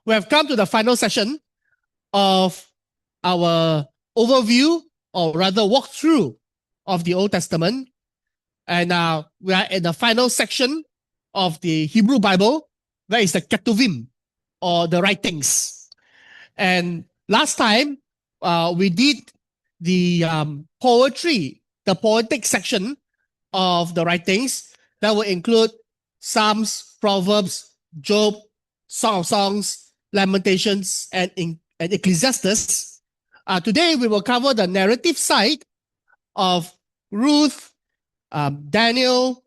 we have come to the final session of our overview, or rather walkthrough, of the Old Testament. And we are in the final section of the Hebrew Bible. That is the Ketuvim, or the writings. And last time, we did the poetry, the poetic section of the writings. That will include Psalms, Proverbs, Job, Song of Songs, Lamentations, and Ecclesiastes. Today, we will cover the narrative side of Ruth, Daniel,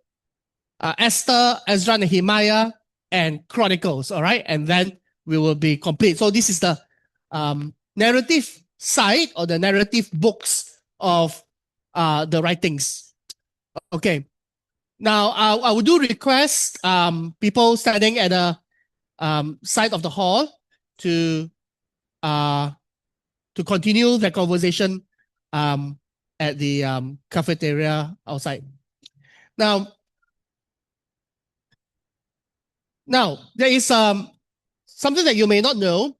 Esther, Ezra, Nehemiah, and Chronicles. All right, and then we will be complete. So this is the narrative side, or the narrative books of the writings. Okay. Now, I would do request people standing at the side of the hall to continue the conversation at the cafeteria outside. Now there is something that you may not know.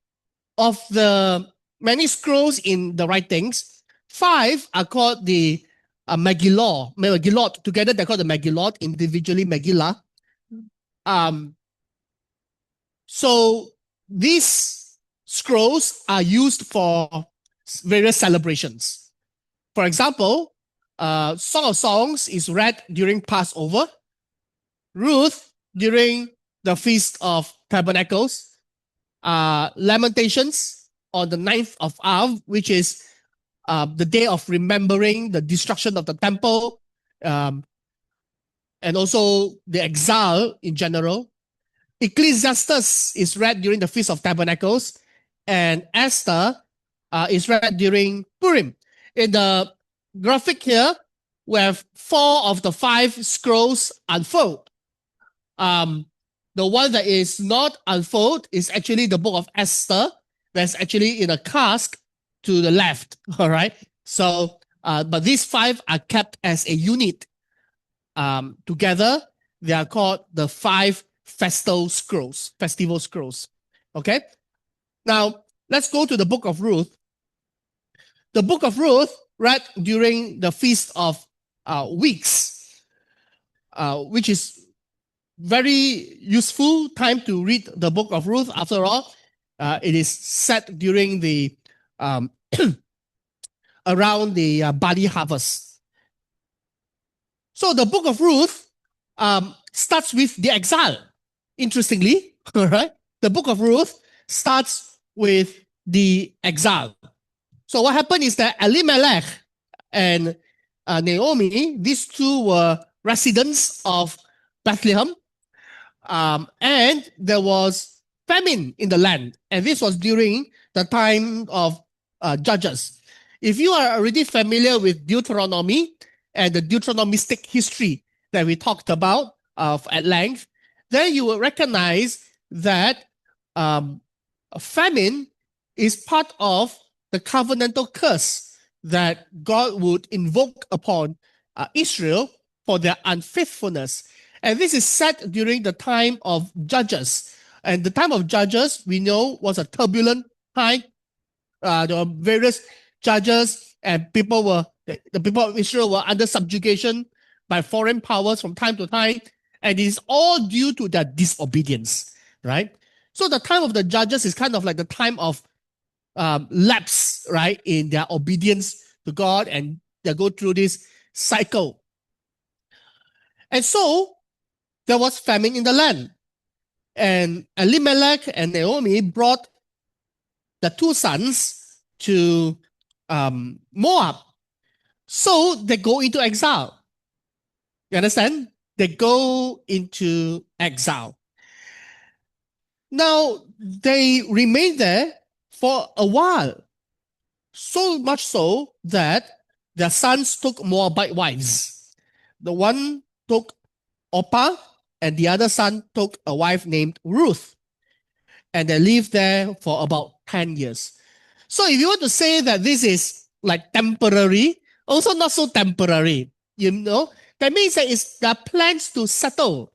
Of the many scrolls in the writings, 5 are called the Megillot. Together they're called the Megillot, individually Megillah. So these scrolls are used for various celebrations. For example, Song of Songs is read during Passover, Ruth during the Feast of Tabernacles, Lamentations on the 9th of Av, which is the day of remembering the destruction of the temple, and also the exile in general. Ecclesiastes is read during the Feast of Tabernacles, and Esther is read during Purim. In the graphic here, we have 4 of the 5 scrolls unfold. The one that is not unfold is actually the book of Esther. That's actually in a cask to the left. All right. So, but these 5 are kept as a unit. Together, they are called the 5 festival scrolls. Okay. Now, let's go to the book of Ruth. The book of Ruth, read during the Feast of Weeks, which is very useful time to read the book of Ruth. After all, it is set during the around the barley harvest. So the book of Ruth starts with the exile. Interestingly, all right, the book of Ruth starts with the exile. So what happened is that Elimelech and Naomi, these 2 were residents of Bethlehem. And there was famine in the land. And this was during the time of Judges. If you are already familiar with Deuteronomy and the Deuteronomistic history that we talked about at length, then you will recognize that famine is part of the covenantal curse that God would invoke upon Israel for their unfaithfulness. And this is set during the time of Judges. And the time of Judges, we know, was a turbulent time. There were various judges, and the people of Israel were under subjugation by foreign powers from time to time. And it is all due to their disobedience, right? So the time of the judges is kind of like the time of lapse, right, in their obedience to God, and they go through this cycle. And so there was famine in the land. And Elimelech and Naomi brought the 2 sons to Moab. So they go into exile. You understand? They go into exile. Now, they remain there for a while. So much so that their sons took Moabite wives. The one took Orpah, and the other son took a wife named Ruth. And they lived there for about 10 years. So if you want to say that this is like temporary, also not so temporary, you know, that means that there are plans to settle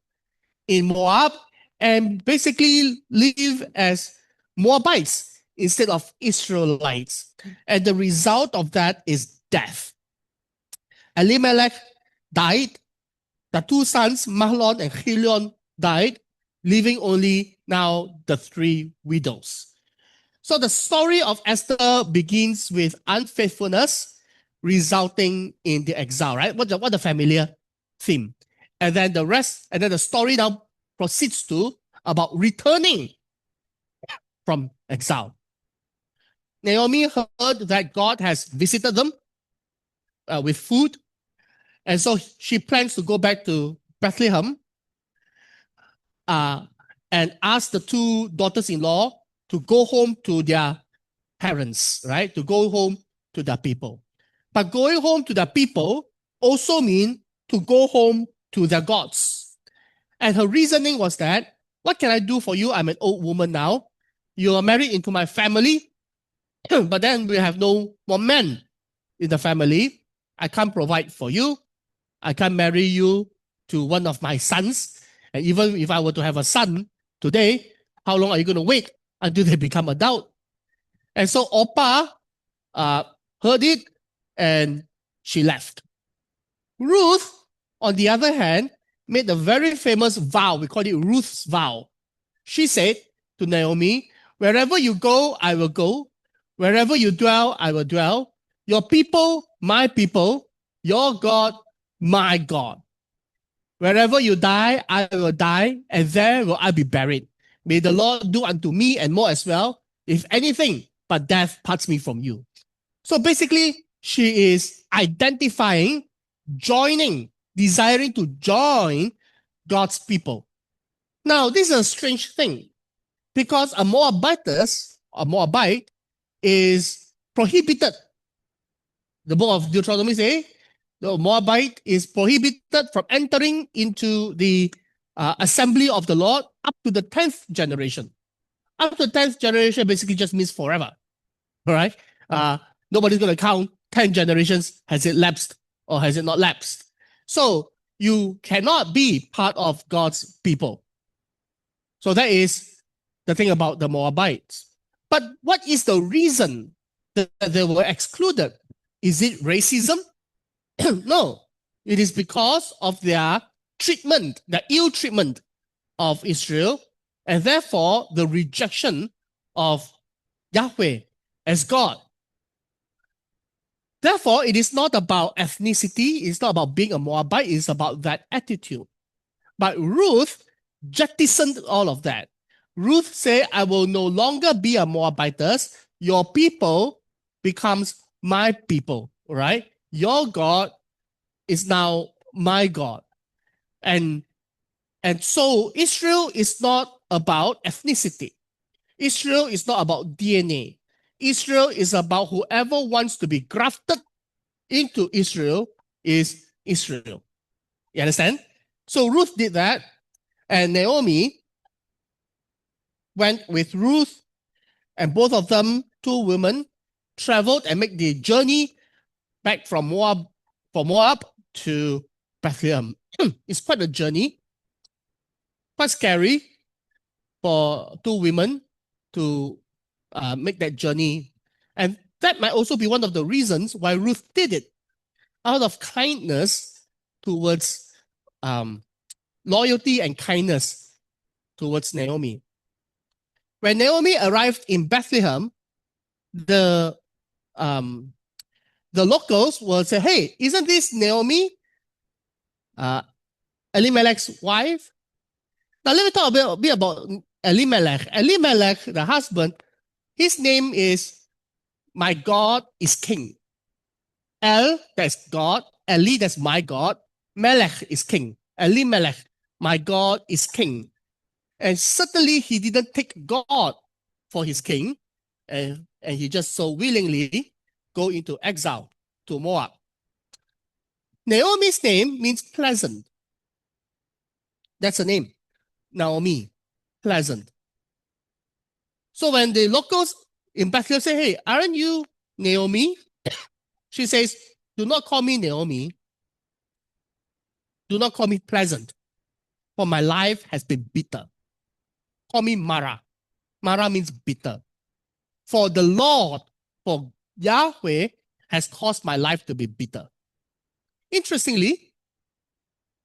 in Moab and basically live as Moabites instead of Israelites. And the result of that is death. Elimelech died. The two sons, Mahlon and Chilion, died, leaving only now the three widows. So the story of Esther begins with unfaithfulness resulting in the exile, right? What the familiar theme. And then the story now proceeds to about returning from exile. Naomi heard that God has visited them with food, and so she plans to go back to Bethlehem and ask the two daughters-in-law to go home to their parents, right? To go home to their people. But going home to their people also means to go home to their gods. And her reasoning was that, what can I do for you? I'm an old woman now. You are married into my family, but then we have no more men in the family. I can't provide for you. I can't marry you to one of my sons. And even if I were to have a son today, how long are you going to wait until they become adult? And so Orpah heard it and she left. Ruth, on the other hand, made a very famous vow. We call it Ruth's vow. She said to Naomi, wherever you go, I will go. Wherever you dwell, I will dwell. Your people, my people. Your God, my God. Wherever you die, I will die, and there will I be buried. May the Lord do unto me and more as well, if anything but death parts me from you. So basically, she is identifying, joining, desiring to join God's people. Now, this is a strange thing because a Moabite is prohibited. The book of Deuteronomy says the Moabite is prohibited from entering into the assembly of the Lord up to the 10th generation. Up to the 10th generation basically just means forever. All right? Nobody's going to count 10 generations. Has it lapsed or has it not lapsed? So you cannot be part of God's people. So that is the thing about the Moabites. But what is the reason that they were excluded? Is it racism? No. It is because of their treatment, the ill treatment of Israel, and therefore the rejection of Yahweh as God. Therefore, it is not about ethnicity, it's not about being a Moabite, it's about that attitude. But Ruth jettisoned all of that. Ruth said, I will no longer be a Moabitess. Your people becomes my people, right? Your God is now my God. And so Israel is not about ethnicity. Israel is not about DNA. Israel is about whoever wants to be grafted into Israel is Israel. You understand? So Ruth did that, and Naomi went with Ruth, and both of them, two women, traveled and made the journey back from Moab to Bethlehem. It's quite a journey, quite scary for two women to make that journey. And that might also be one of the reasons why Ruth did it, out of kindness towards loyalty and kindness towards Naomi. When Naomi arrived in Bethlehem, the locals will say, hey, isn't this Naomi, Elimelech's wife? Now let me talk a bit about Elimelech. Elimelech, the husband, his name is My God is King. El, that's God. Eli, that's my God. Melech is king. Elimelech, my God is king. And certainly he didn't take God for his king, and he just so willingly go into exile to Moab. Naomi's name means pleasant. That's the name. Naomi, pleasant. So when the locals in Bethlehem say, hey, aren't you Naomi? She says, do not call me Naomi. Do not call me pleasant, for my life has been bitter. Call me Mara. Mara means bitter. For the Lord, for Yahweh, has caused my life to be bitter. Interestingly,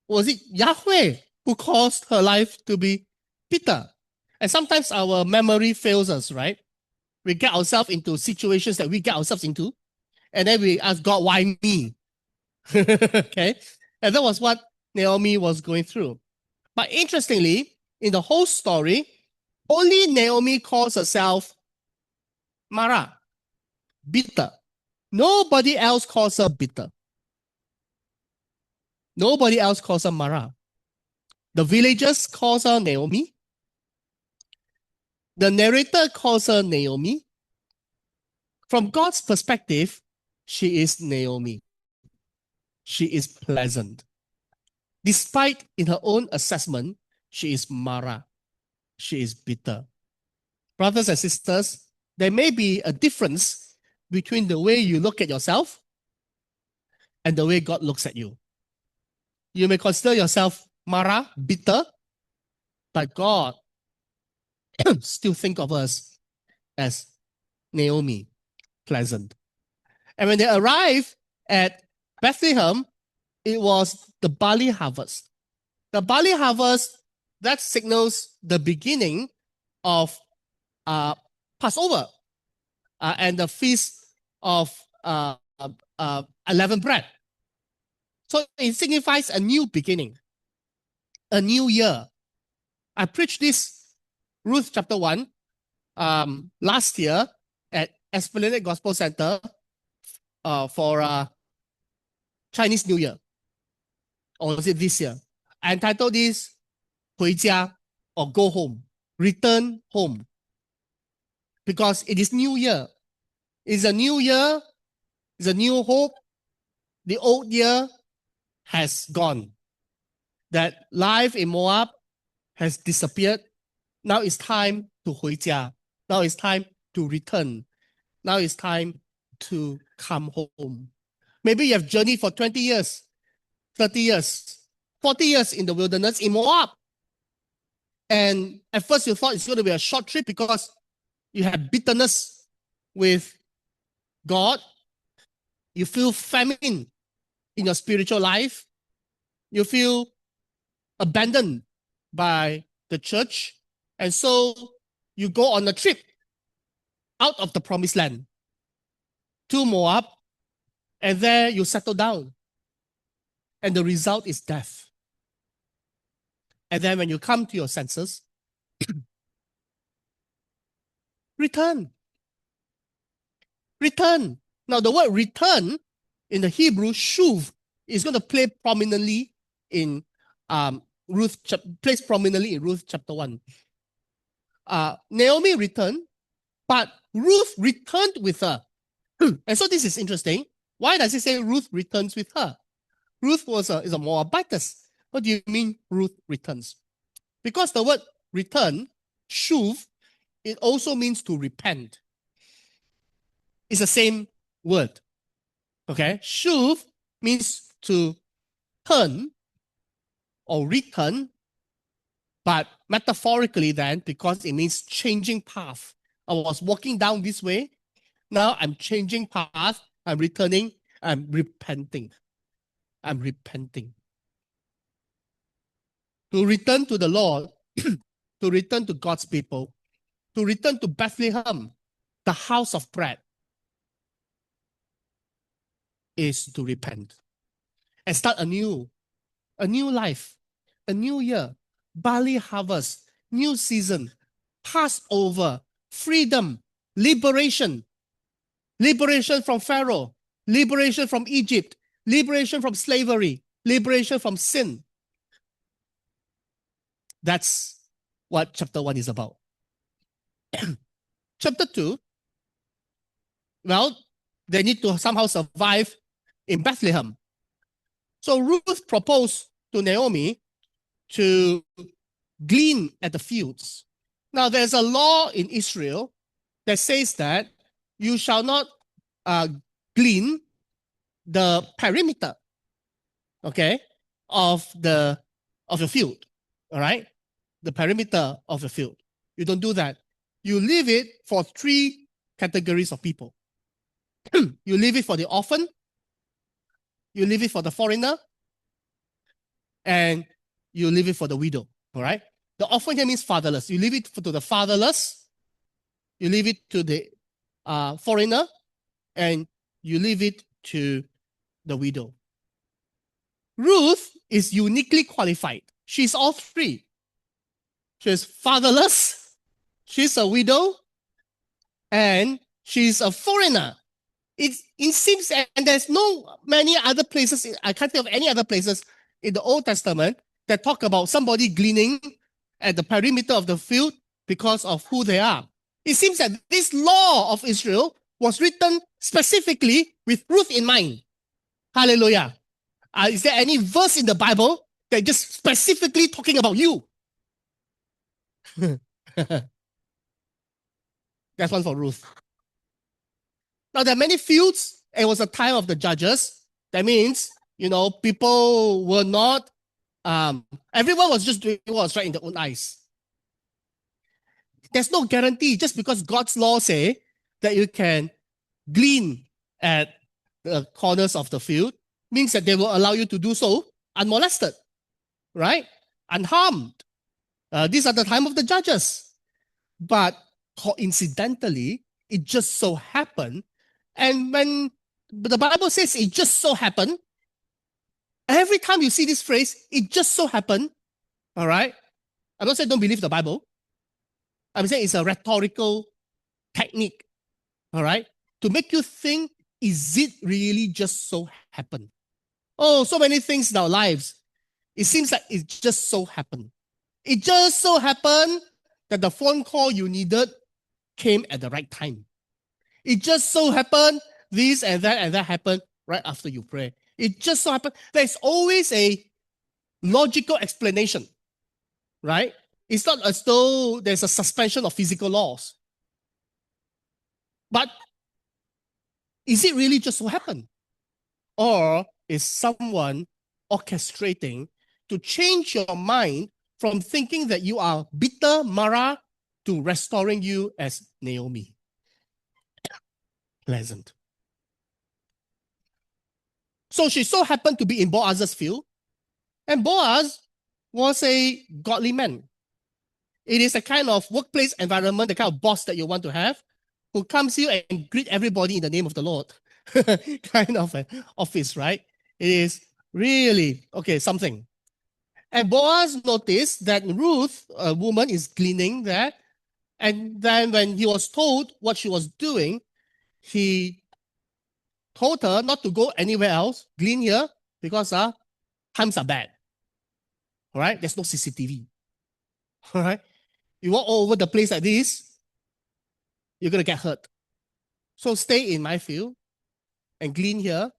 was it Yahweh who caused her life to be bitter? And sometimes our memory fails us, right? We get ourselves into situations that we get ourselves into, and then we ask God, why me? Okay. And that was what Naomi was going through. But interestingly, in the whole story, only Naomi calls herself Mara, bitter. Nobody else calls her bitter. Nobody else calls her Mara. The villagers calls her Naomi. The narrator calls her Naomi. From God's perspective, she is Naomi. She is pleasant. Despite in her own assessment, she is Mara. She is bitter. Brothers and sisters, there may be a difference between the way you look at yourself and the way God looks at you. You may consider yourself Mara, bitter, but God still think of us as Naomi, pleasant. And when they arrived at Bethlehem, it was the barley harvest. The barley harvest, that signals the beginning of Passover and the feast of unleavened bread. So it signifies a new beginning, a new year. I preached this Ruth chapter 1 last year at Esplanade Gospel Center for Chinese New Year. Or was it this year? I entitled this 回家 or go home, return home. Because it is new year. It's a new year, it's a new hope. The old year has gone. That life in Moab has disappeared. Now it's time to 回家. Now it's time to return. Now it's time to come home. Maybe you have journeyed for 20 years, 30 years, 40 years in the wilderness in Moab. And at first you thought it's going to be a short trip because you have bitterness with God. You feel famine in your spiritual life. You feel abandoned by the church. And so you go on a trip out of the promised land to Moab, and there you settle down. And the result is death. And then when you come to your senses, return. Return. Now the word return in the Hebrew, shuv, is going to play prominently in Ruth chapter 1. Naomi returned, but Ruth returned with her. And so this is interesting. Why does it say Ruth returns with her? Ruth is a Moabitess. What do you mean Ruth returns? Because the word return, shuv, it also means to repent. It's the same word. Okay? Shuv means to turn or return, but metaphorically then, because it means changing path. I was walking down this way. Now I'm changing path. I'm returning. I'm repenting. I'm repenting. To return to the Lord, to return to God's people, to return to Bethlehem, the house of bread, is to repent and start a new life, a new year, barley harvest, new season, Passover, freedom, liberation, liberation from Pharaoh, liberation from Egypt, liberation from slavery, liberation from sin. That's what chapter 1 is about. Chapter 2, well, they need to somehow survive in Bethlehem. So Ruth proposed to Naomi to glean at the fields. Now, there's a law in Israel that says that you shall not glean the perimeter, okay, of the field, all right? The perimeter of the field. You don't do that. you leave it for three categories of people. You leave it for the orphan, you leave it for the foreigner, and you leave it for the widow. All right. The orphan here means fatherless. You leave it to the fatherless, you leave it to the foreigner, and you leave it to the widow. Ruth is uniquely qualified. She's all three. She's fatherless, she's a widow, and she's a foreigner. It seems, and there's no many other places, I can't think of any other places in the Old Testament that talk about somebody gleaning at the perimeter of the field because of who they are. It seems that this law of Israel was written specifically with Ruth in mind. Hallelujah. Is there any verse in the Bible that just specifically talking about you? That's one for Ruth. Now, there are many fields. It was a time of the judges. That means, people were not, everyone was just doing what was right in their own eyes. There's no guarantee just because God's law say that you can glean at the corners of the field means that they will allow you to do so unmolested, right? Unharmed. These are the time of the judges. But coincidentally, it just so happened, and when the Bible says it just so happened, every time you see this phrase, it just so happened, all right? I'm not saying don't believe the Bible. I'm saying it's a rhetorical technique, all right? To make you think, is it really just so happened? Oh, so many things in our lives. It seems like it just so happened. It just so happened that the phone call you needed came at the right time. It just so happened this and that happened right after you pray. It just so happened. There's always a logical explanation, right? It's not as though there's a suspension of physical laws. But is it really just so happened? Or is someone orchestrating to change your mind from thinking that you are bitter Mara to restoring you as Naomi? Pleasant. So she so happened to be in Boaz's field, and Boaz was a godly man. It is a kind of workplace environment, the kind of boss that you want to have, who comes here and greet everybody in the name of the Lord. Kind of an office, right? It is really, something. And Boaz noticed that Ruth, a woman, is gleaning there. And then when he was told what she was doing, he told her not to go anywhere else, glean here, because times are bad. All right? There's no CCTV. All right? You walk all over the place like this, you're going to get hurt. So stay in my field and glean here,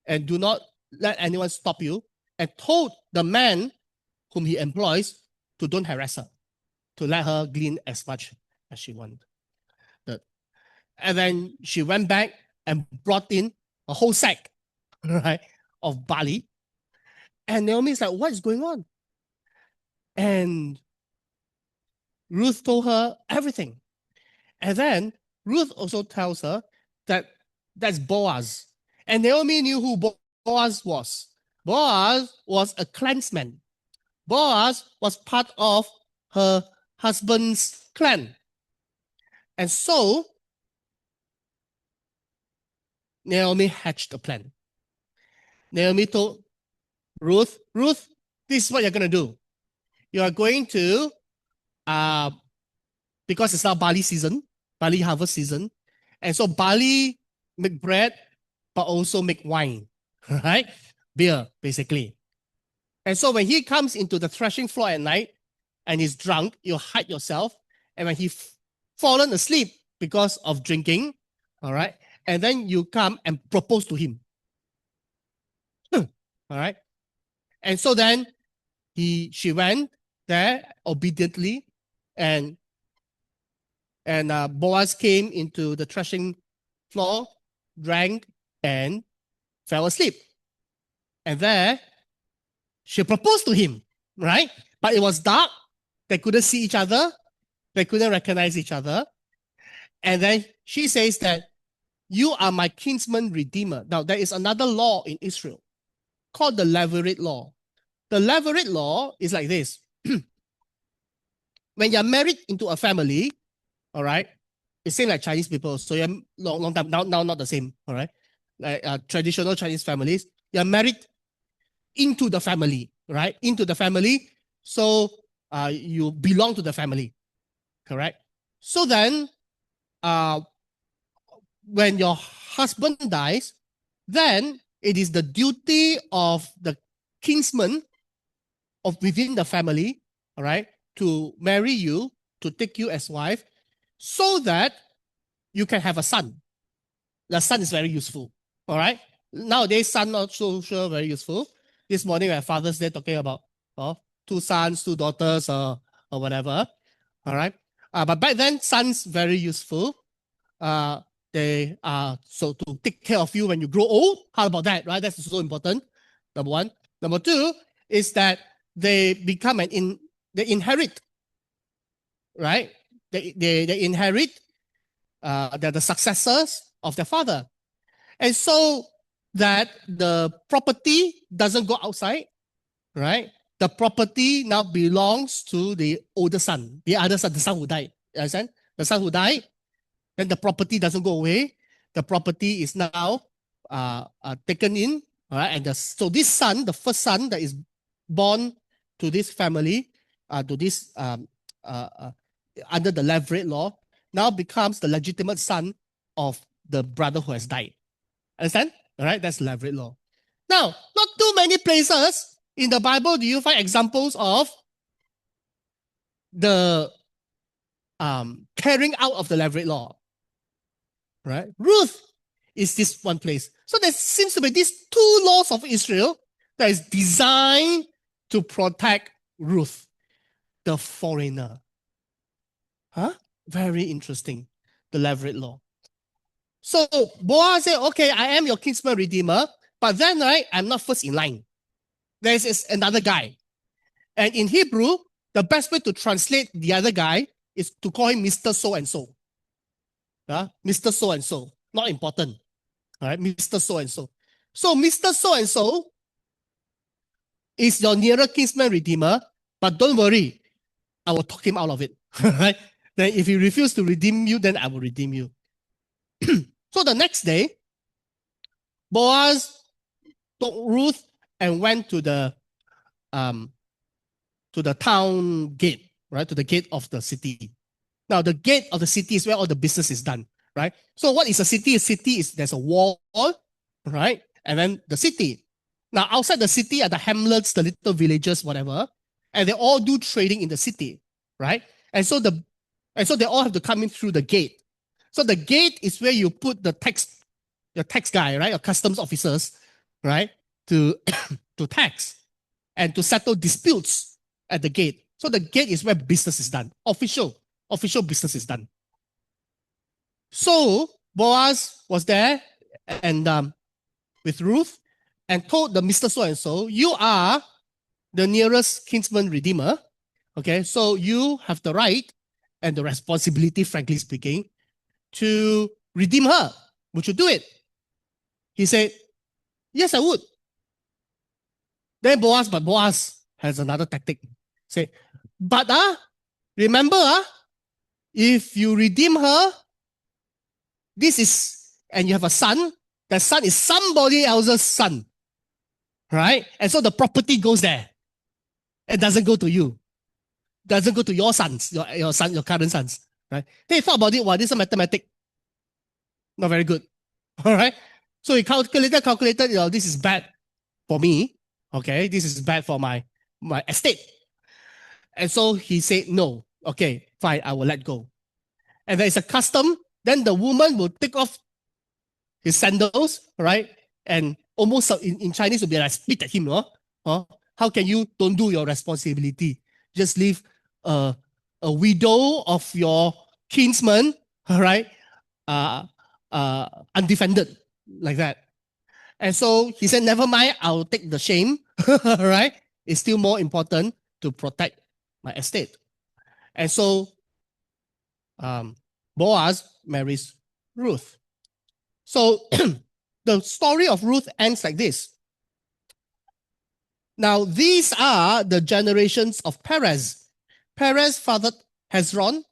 and do not let anyone stop you, and told the man whom he employs to don't harass her, to let her glean as much as she wanted. And then she went back and brought in a whole sack, right, of barley. And Naomi's like, what is going on? And Ruth told her everything. And then Ruth also tells her that that's Boaz. And Naomi knew who Boaz was. Boaz was a clansman. Boaz was part of her husband's clan. And so Naomi hatched a plan. Naomi told Ruth, this is what you're going to do. You are going to, because it's now barley season, barley harvest season, and so barley make bread, but also make wine, right? Beer, basically. And so when he comes into the threshing floor at night and he's drunk, you hide yourself. And when he's fallen asleep because of drinking, all right, and then you come and propose to him. All right. And so then she went there obediently, and Boaz came into the threshing floor, drank, and fell asleep. And there she proposed to him, right? But it was dark. They couldn't see each other. They couldn't recognize each other. And then she says that you are my kinsman redeemer. Now, there is another law in Israel called the Levirate law. The Levirate law is like this. When you're married into a family, all right, it's same like Chinese people. So you're long time, now not the same, all right? Like traditional Chinese families, you're married into the family, right? Into the family. So you belong to the family, correct? So then when your husband dies, then it is the duty of the kinsman of within the family, all right, to marry you, to take you as wife, so that you can have a son. The son is very useful, all right? Nowadays, son not so sure very useful. This morning at Father's Day talking about 2 sons, 2 daughters, or whatever, all right? But back then, sons very useful. They are so to take care of you when you grow old. How about that, right? That's so important. Number one. Number two is that they become they inherit, right? They inherit. They're the successors of their father, and so that the property doesn't go outside, right? The property now belongs to the older son, the other son, the son who died. You understand? The son who died, then the property doesn't go away. The property is now taken in, all right? And so this son, the first son that is born to this family, to this under the Levirate law, now becomes the legitimate son of the brother who has died. Understand? All right, that's Levirate law. Now, not too many places in the Bible do you find examples of the carrying out of the Levirate law. Right? Ruth is this one place. So there seems to be these 2 laws of Israel that is designed to protect Ruth, the foreigner. Huh? Very interesting, the Levirate law. So Boaz said, okay, I am your kinsman redeemer, but then, right, I'm not first in line. There is another guy. And in Hebrew, the best way to translate the other guy is to call him Mr. So-and-so. Mr. So-and-so, not important. All right, Mr. So-and-so. So Mr. So-and-so is your nearer kinsman redeemer, but don't worry, I will talk him out of it. Right? Then if he refuses to redeem you, then I will redeem you. So the next day, Boaz took Ruth and went to the town gate, right? To the gate of the city. Now, the gate of the city is where all the business is done, right? So what is a city? A city is there's a wall, right? And then the city. Now, outside the city are the hamlets, the little villages, whatever, and they all do trading in the city, right? And so they all have to come in through the gate. So the gate is where you put your tax guy, right? Your customs officers, right? To tax and to settle disputes at the gate. So the gate is where business is done. Official business is done. So Boaz was there and with Ruth and told the Mr. So-and-so, you are the nearest kinsman redeemer. Okay, so you have the right and the responsibility, frankly speaking, to redeem her. Would you do it? He said, yes, I would. Then Boaz has another tactic. Say, but remember, if you redeem her, and you have a son, that son is somebody else's son. Right? And so the property goes there. It doesn't go to you. Doesn't go to your sons, your current sons. Right? They thought about it, this is a mathematic. Not very good. All right. So he calculated, this is bad for me. Okay, this is bad for my estate. And so he said, no, okay, fine, I will let go. And there is a custom, then the woman will take off his sandals, right? And almost in Chinese will be like spit at him, how can you don't do your responsibility? Just leave a widow of your kinsman, right? Undefended, like that. And so he said, never mind, I'll take the shame, right? It's still more important to protect my estate. And so Boaz marries Ruth. So the story of Ruth ends like this. Now, these are the generations of Perez. Perez fathered Hezron.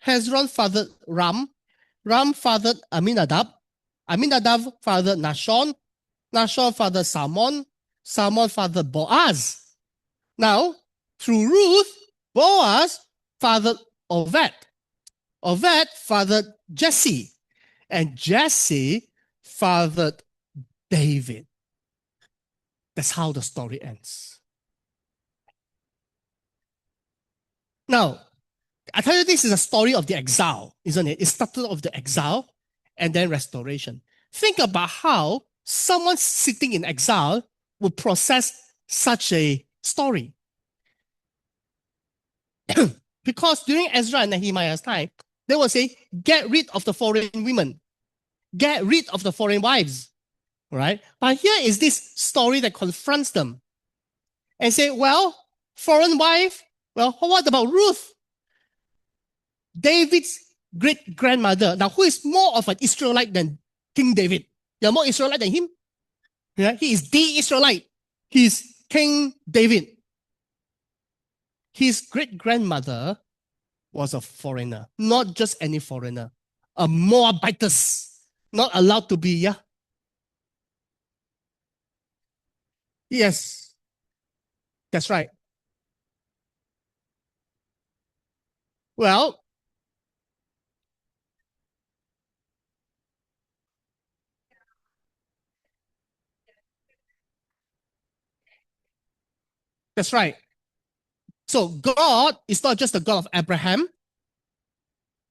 Hezron fathered Ram. Ram fathered Aminadab. Aminadab fathered Nahshon. Nahshon fathered Salmon. Salmon fathered Boaz. Now, through Ruth, Boaz fathered Oved. Oved fathered Jesse. And Jesse fathered David. That's how the story ends. Now, I tell you, this is a story of the exile, isn't it? It started off the exile and then restoration. Think about how someone sitting in exile would process such a story. Because during Ezra and Nehemiah's time, they will say, get rid of the foreign women. Get rid of the foreign wives. Right? But here is this story that confronts them and say, well, foreign wife, well, what about Ruth? David's great-grandmother. Now, who is more of an Israelite than King David? You're more Israelite than him? Yeah, he is the Israelite. He's King David. His great-grandmother was a foreigner, not just any foreigner, a Moabitess, not allowed to be, yeah. Yes, that's right. Well, that's right. So God is not just the God of Abraham.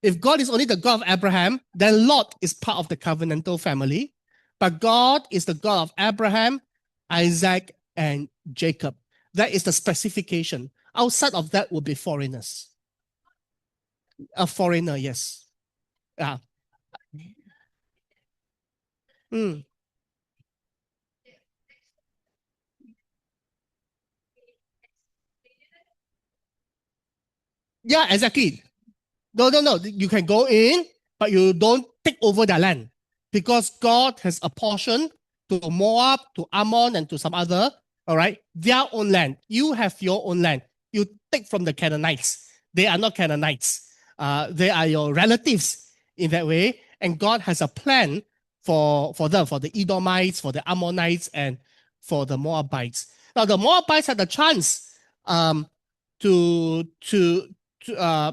If God is only the God of Abraham, then Lot is part of the covenantal family. But God is the God of Abraham, Isaac, and Jacob. That is the specification. Outside of that would be foreigners. A foreigner, yes. Yeah. Mm. Yeah, exactly. No. You can go in, but you don't take over their land because God has apportioned to Moab, to Ammon, and to some other, all right, their own land. You have your own land. You take from the Canaanites. They are not Canaanites. They are your relatives in that way. And God has a plan for them, for the Edomites, for the Ammonites, and for the Moabites. Now, the Moabites had a chance to, to, to, uh,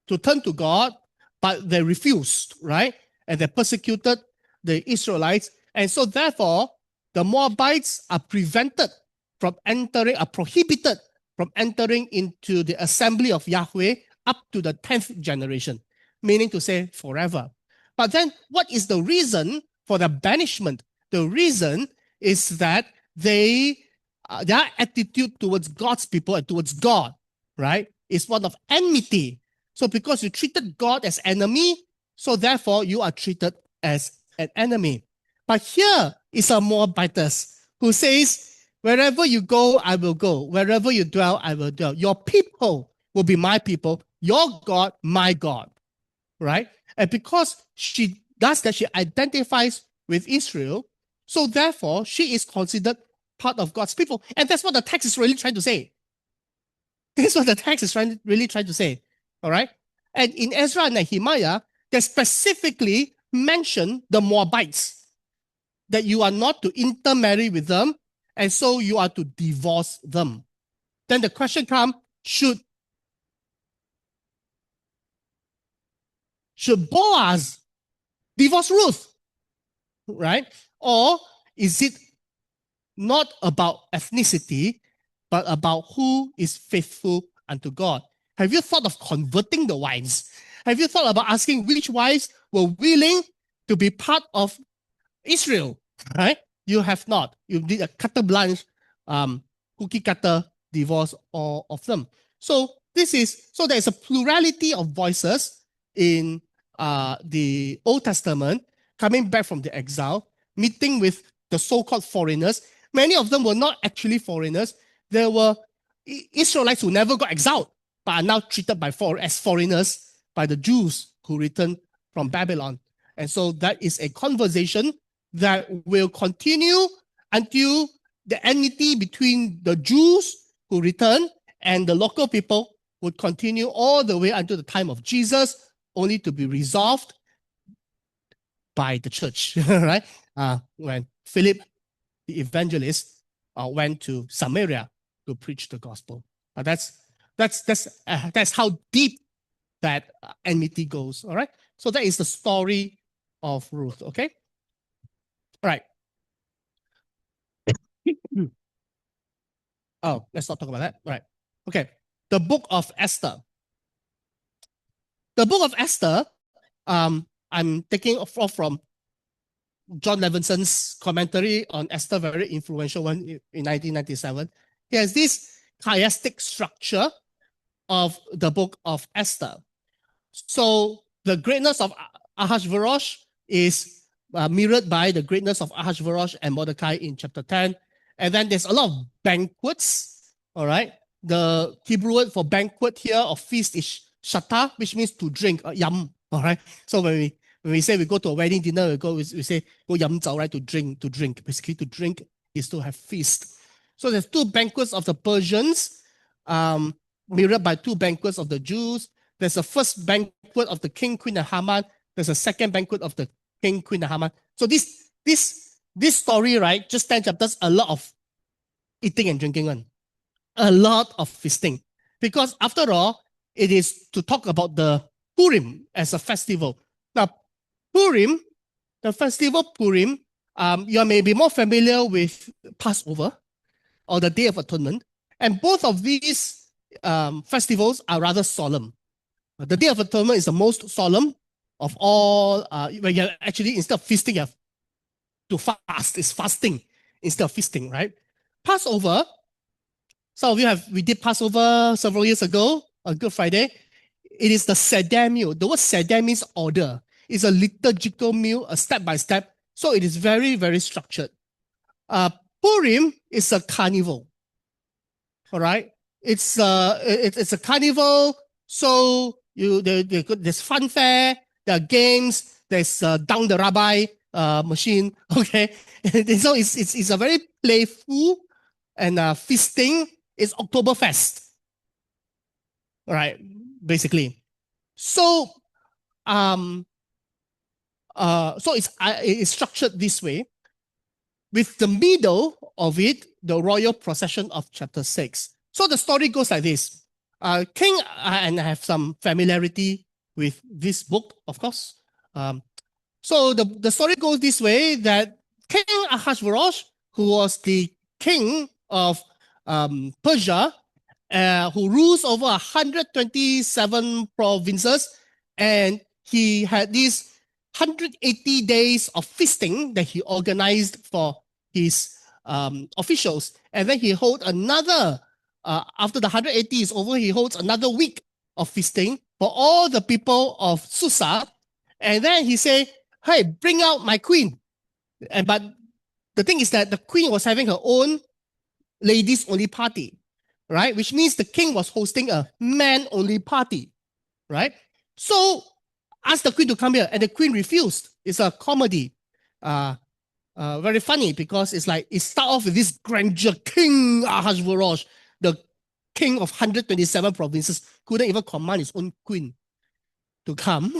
to turn to God, but they refused, right? And they persecuted the Israelites. And so therefore, the Moabites are prevented from entering, are prohibited from entering into the assembly of Yahweh up to the 10th generation, meaning to say forever. But then what is the reason for the banishment? The reason is that their attitude towards God's people and towards God, right, is one of enmity. So because you treated God as enemy, so therefore you are treated as an enemy. But here is a Moabitess who says, wherever you go, I will go. Wherever you dwell, I will dwell. Your people will be my people. Your God, my God. Right? And because she does that, she identifies with Israel. So therefore, she is considered part of God's people. And that's what the text is really trying to say. That's what the text is really trying to say. All right? And in Ezra and Nehemiah, they specifically mention the Moabites, that you are not to intermarry with them, and so you are to divorce them. Then the question comes, should Boaz divorce Ruth? Right? Or is it not about ethnicity, but about who is faithful unto God? Have you thought of converting the wives? Have you thought about asking which wives were willing to be part of Israel? Right? You have not. You did a carte blanche, cookie cutter divorce all of them. So there is a plurality of voices in the Old Testament coming back from the exile, meeting with the so-called foreigners. Many of them were not actually foreigners. There were Israelites who never got exiled, but are now treated as foreigners by the Jews who returned from Babylon. And so that is a conversation that will continue until the enmity between the Jews who return and the local people would continue all the way until the time of Jesus, only to be resolved by the church, right? When Philip, the evangelist, went to Samaria to preach the gospel. That's how deep that enmity goes. All right. So that is the story of Ruth. Okay. All right. Oh, let's not talk about that. All right. Okay. The book of Esther. The book of Esther, I'm taking off from John Levinson's commentary on Esther, very influential one in 1997. He has this chiastic structure of the book of Esther. So the greatness of Ahasuerus is mirrored by the greatness of Ahasuerus and Mordecai in chapter 10. And then there's a lot of banquets, all right? The Hebrew word for banquet here or feast is shata, which means to drink, yam, all right? So when we say we go to a wedding dinner, we say go yam zao, right? To drink. Basically, to drink is to have feast. So there's two banquets of the Persians, mirrored by two banquets of the Jews. There's a first banquet of the king, queen, and Haman. There's a second banquet of the king, queen, and Haman. So this story, right, just 10 chapters, a lot of eating and drinking one. A lot of feasting. Because after all, it is to talk about the Purim as a festival. Now, Purim, the festival Purim, you may be more familiar with Passover or the Day of Atonement. And both of these festivals are rather solemn. The Day of Atonement is the most solemn of all, when you actually, instead of feasting, you have to fast. It's fasting instead of feasting, right? Passover, some of you we did Passover several years ago on Good Friday. It is the Seder meal. The word Seder means order. It's a liturgical meal, a step-by-step. So it is very, very structured. Purim is a carnival. All right? It's a carnival. So there's funfair, there are games, there's down the rabbi machine. Okay, so it's a very playful and feasting. It's Oktoberfest. All right, basically. So it's structured this way. With the middle of it, the royal procession of chapter 6. So the story goes like this. King, and I have some familiarity with this book, of course. So the story goes this way, that King Ahasuerus, who was the king of Persia, who rules over 127 provinces, and he had these 180 days of feasting that he organized for his officials. And then he holds another, after the 180 is over, he holds another week of feasting for all the people of Susa. And then he say, hey, bring out my queen. But the thing is that the queen was having her own ladies-only party, right? Which means the king was hosting a man-only party, right? So asked the queen to come here, and the queen refused. It's a comedy. Very funny, because it's like, it starts off with this grandeur. King Ahasuerus, the king of 127 provinces, couldn't even command his own queen to come.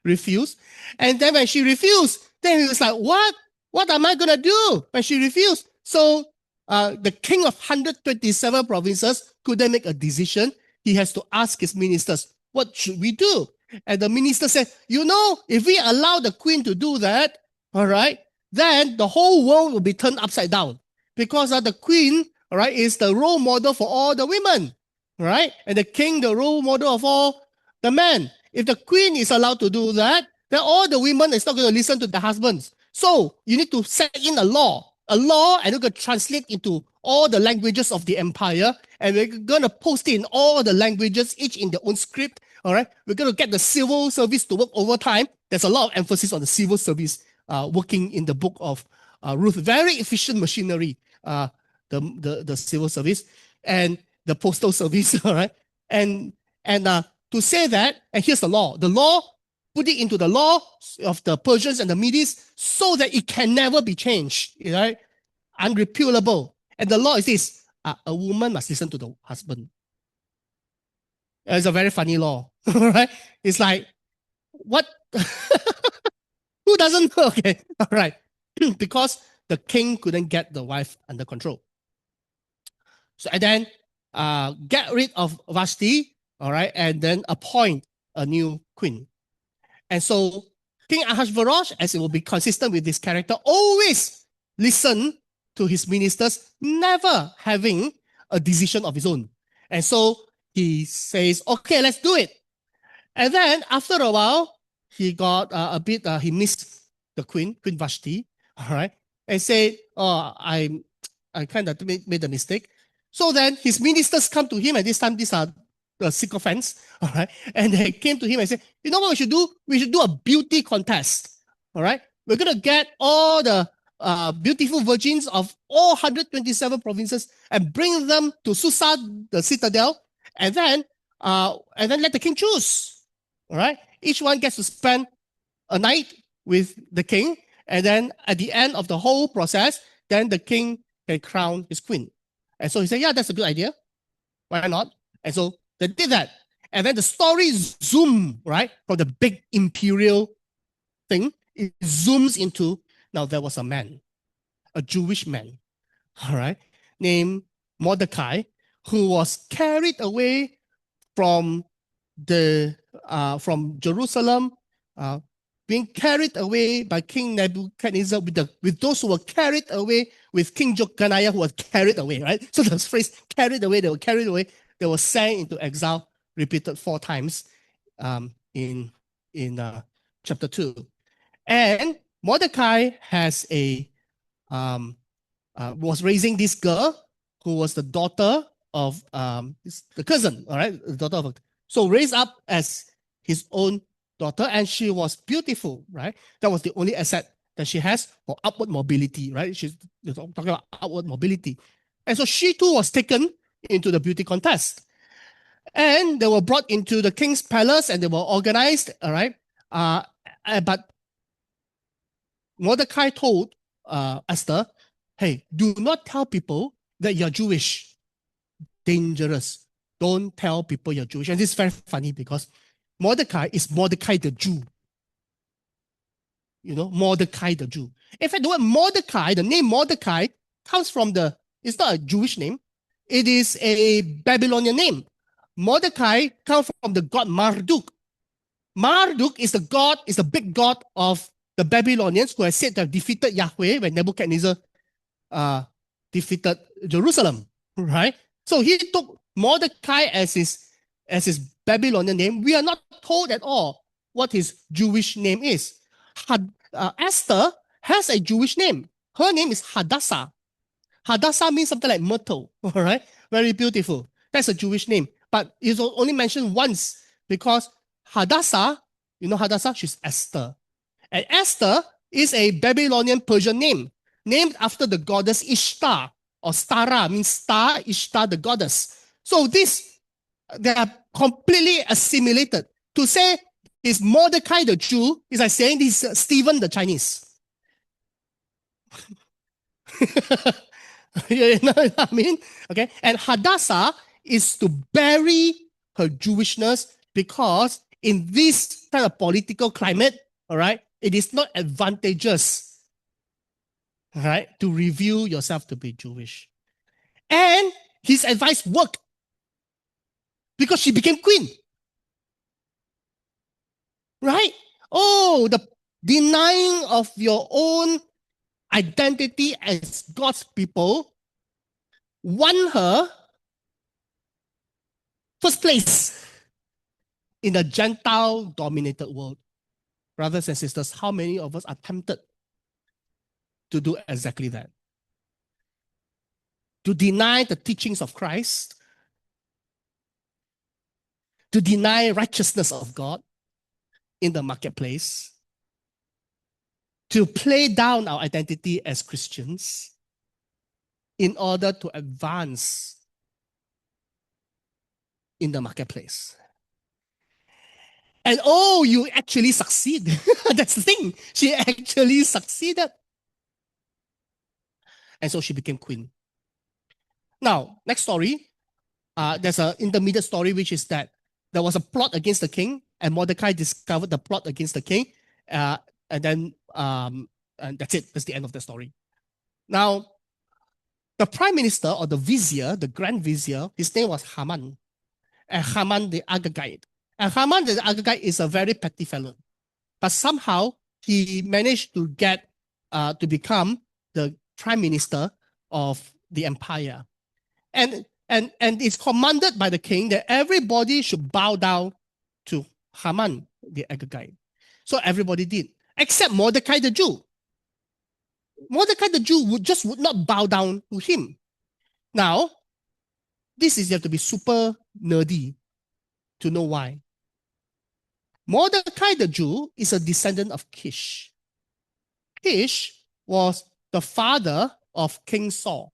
Refused. And then when she refused, then he was like, what am I going to do when she refused? So the king of 127 provinces couldn't make a decision. He has to ask his ministers, what should we do? And the minister said, if we allow the queen to do that, all right, then the whole world will be turned upside down, because the queen, all right, is the role model for all the women, right? And the king, the role model of all the men. If the queen is allowed to do that, then all the women is not going to listen to their husbands. So you need to set in a law, and you're going to translate into all the languages of the empire, and we're going to post it in all the languages, each in their own script. All right, we're going to get the civil service to work overtime. There's a lot of emphasis on the civil service working in the book of Ruth. Very efficient machinery, the civil service and the postal service. All right, and to say that, and here's the law. The law put it into the law of the Persians and the Medes so that it can never be changed, right? Unrepealable. And the law is this, a woman must listen to the husband. It's a very funny law, right? It's like, what? Who doesn't know? Okay, all right. Because the king couldn't get the wife under control. So, and then get rid of Vashti, all right, and then appoint a new queen. And so King Ahasuerus, as it will be consistent with this character, always listen to his ministers, never having a decision of his own. And so he says, okay, let's do it. And then after a while, he got he missed the Queen Vashti, all right, and said, oh, I kind of made a mistake. So then his ministers come to him, and this time these are the sycophants, all right, and they came to him and said, you know what we should do? We should do a beauty contest, all right? We're going to get all the beautiful virgins of all 127 provinces and bring them to Susa, the citadel, and then let the king choose. All right. Each one gets to spend a night with the king. And then at the end of the whole process, then the king can crown his queen. And so he said, yeah, that's a good idea. Why not? And so they did that. And then the story zoomed, right, from the big imperial thing. It zooms into, now there was a man, a Jewish man, all right, named Mordecai, who was carried away from Jerusalem, being carried away by King Nebuchadnezzar with those who were carried away with King Jeconiah who was carried away, right? So the phrase carried away, they were carried away, they were sent into exile, repeated 4 times in chapter 2. And Mordecai has was raising this girl who was the daughter of the cousin, all right, the daughter of so raised up as his own daughter, and she was beautiful, right? That was the only asset that she has for upward mobility, right? She's talking about upward mobility. And so she too was taken into the beauty contest. And they were brought into the king's palace and they were organized, all right? But Mordecai told Esther, hey, do not tell people that you're Jewish. Dangerous. Don't tell people you're Jewish. And this is very funny because Mordecai is Mordecai the Jew. You know, Mordecai the Jew. In fact, the word Mordecai, the name Mordecai, comes from it's not a Jewish name. It is a Babylonian name. Mordecai comes from the god Marduk. Marduk is the big god of the Babylonians who are said to have defeated Yahweh when Nebuchadnezzar defeated Jerusalem, right? So he took Mordecai as his Babylonian name. We are not told at all what his Jewish name is. Esther has a Jewish name. Her name is Hadassah. Hadassah means something like myrtle, all right? Very beautiful. That's a Jewish name. But it's only mentioned once because Hadassah, you know Hadassah? She's Esther. And Esther is a Babylonian Persian name, named after the goddess Ishtar, or Stara means star, Ishtar the goddess. So they are completely assimilated. To say is Mordecai the Jew is like saying this is Stephen the Chinese. You know what I mean? Okay. And Hadassah is to bury her Jewishness because in this kind of political climate, all right, it is not advantageous, all right, to reveal yourself to be Jewish. And his advice worked because she became queen. Right? Oh, the denying of your own identity as God's people won her first place in a Gentile-dominated world. Brothers and sisters, how many of us are tempted to do exactly that? To deny the teachings of Christ, to deny righteousness of God in the marketplace, to play down our identity as Christians in order to advance in the marketplace. And oh, you actually succeed. That's the thing. She actually succeeded. And so she became queen. Now, next story. There's an intermediate story, which is that there was a plot against the king, and Mordecai discovered the plot against the king. Uh, and then and that's it. That's the end of the story. Now, the prime minister or the vizier, the grand vizier, his name was Haman. And Haman the Agagite. And Haman the Agagite is a very petty fellow. But somehow he managed to get to become the prime minister of the empire. And it's commanded by the king that everybody should bow down to Haman the Agagite. So everybody did, except Mordecai the Jew. Mordecai the Jew would not bow down to him. Now, this is, you have to be super nerdy to know why. Mordecai the Jew is a descendant of Kish. Kish was the father of King Saul.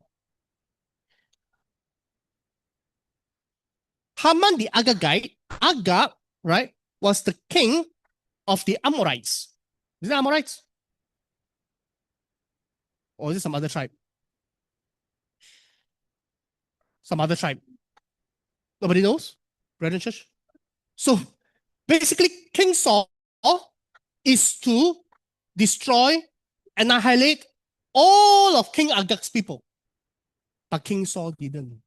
Haman the Agagite, Agag, right, was the king of the Amorites. Is it Amorites? Or is it some other tribe? Some other tribe. Nobody knows? Brethren Church? So basically, King Saul is to destroy, annihilate all of King Agag's people. But King Saul didn't.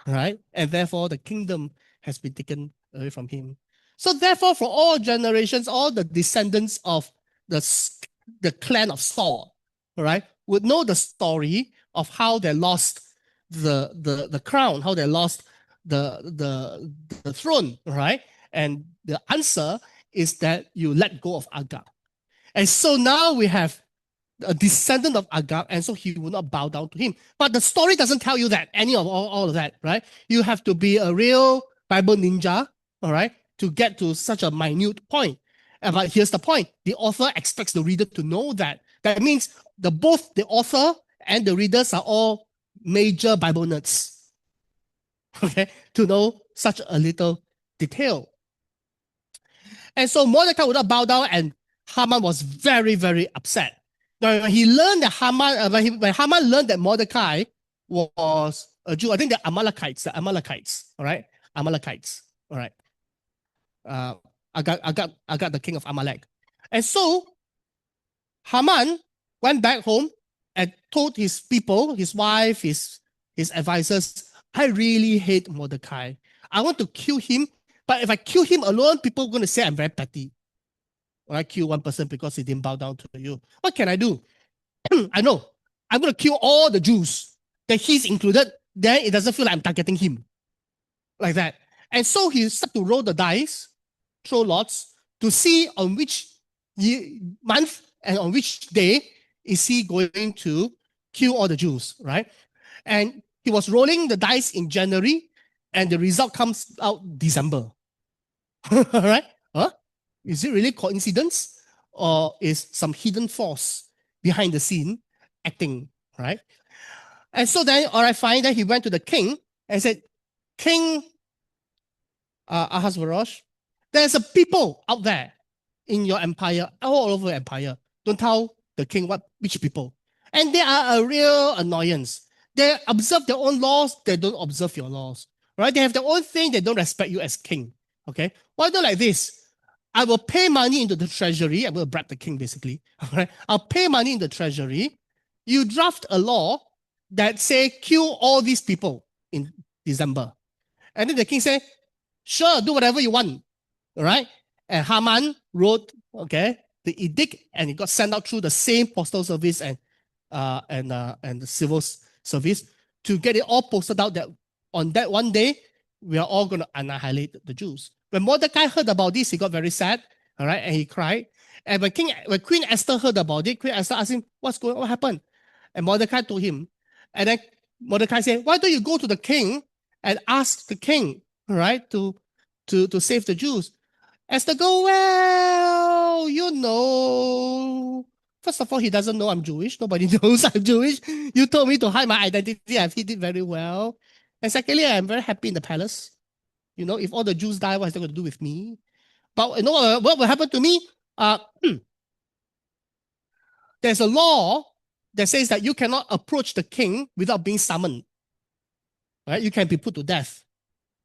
Right? And therefore, the kingdom has been taken away from him. So therefore, for all generations, all the descendants of the clan of Saul, right, would know the story of how they lost the crown, how they lost the throne, right? And the answer is that you let go of Agag. And so now we have a descendant of Agag, and so he will not bow down to him. But the story doesn't tell you that, any of all of that, right? You have to be a real Bible ninja, all right, to get to such a minute point. But here's the point. The author expects the reader to know that. That means both the author and the readers are all major Bible nerds, okay, to know such a little detail. And so Mordecai would not bow down, and Haman was very, very upset. Now, when he learned that when Haman learned that Mordecai was a Jew, I think the Amalekites, all right? Amalekites, all right? Agag, the king of Amalek. And so Haman went back home and told his people, his wife, his advisors, I really hate Mordecai. I want to kill him, but if I kill him alone, people are going to say I'm very petty. Or I kill one person because he didn't bow down to you. What can I do? I know. I'm going to kill all the Jews that he's included. Then it doesn't feel like I'm targeting him. Like that. And so he started to roll the dice, throw lots, to see on which month and on which day is he going to kill all the Jews, right? And he was rolling the dice in January, and the result comes out December. All right? Huh? Is it really coincidence, or is some hidden force behind the scene acting, right? And so then, all right, fine. Then he went to the king and said, King Ahasuerus, there's a people out there in your empire, all over empire. Don't tell the king which people. And they are a real annoyance. They observe their own laws, they don't observe your laws. Right? They have their own thing, they don't respect you as king. Okay? Why don't like this? I will pay money into the treasury. I'm going to bribe the king, basically. All right? I'll pay money in the treasury. You draft a law that say kill all these people in December. And then the king said, sure, do whatever you want. All right? And Haman wrote, okay, the edict, and it got sent out through the same postal service and the civil service to get it all posted out that on that one day, we are all going to annihilate the Jews. When Mordecai heard about this, he got very sad, all right, and he cried. And when Queen Esther heard about it, Queen Esther asked him, what happened? And Mordecai told him. And then Mordecai said, why don't you go to the king and ask the king, all right, to save the Jews? Esther go, well, you know, first of all, he doesn't know I'm Jewish. Nobody knows I'm Jewish. You told me to hide my identity. I've hid it very well. And secondly, I'm very happy in the palace. You know, if all the Jews die, what's that going to do with me? But you know what will happen to me? There's a law that says that you cannot approach the king without being summoned. Right? You can be put to death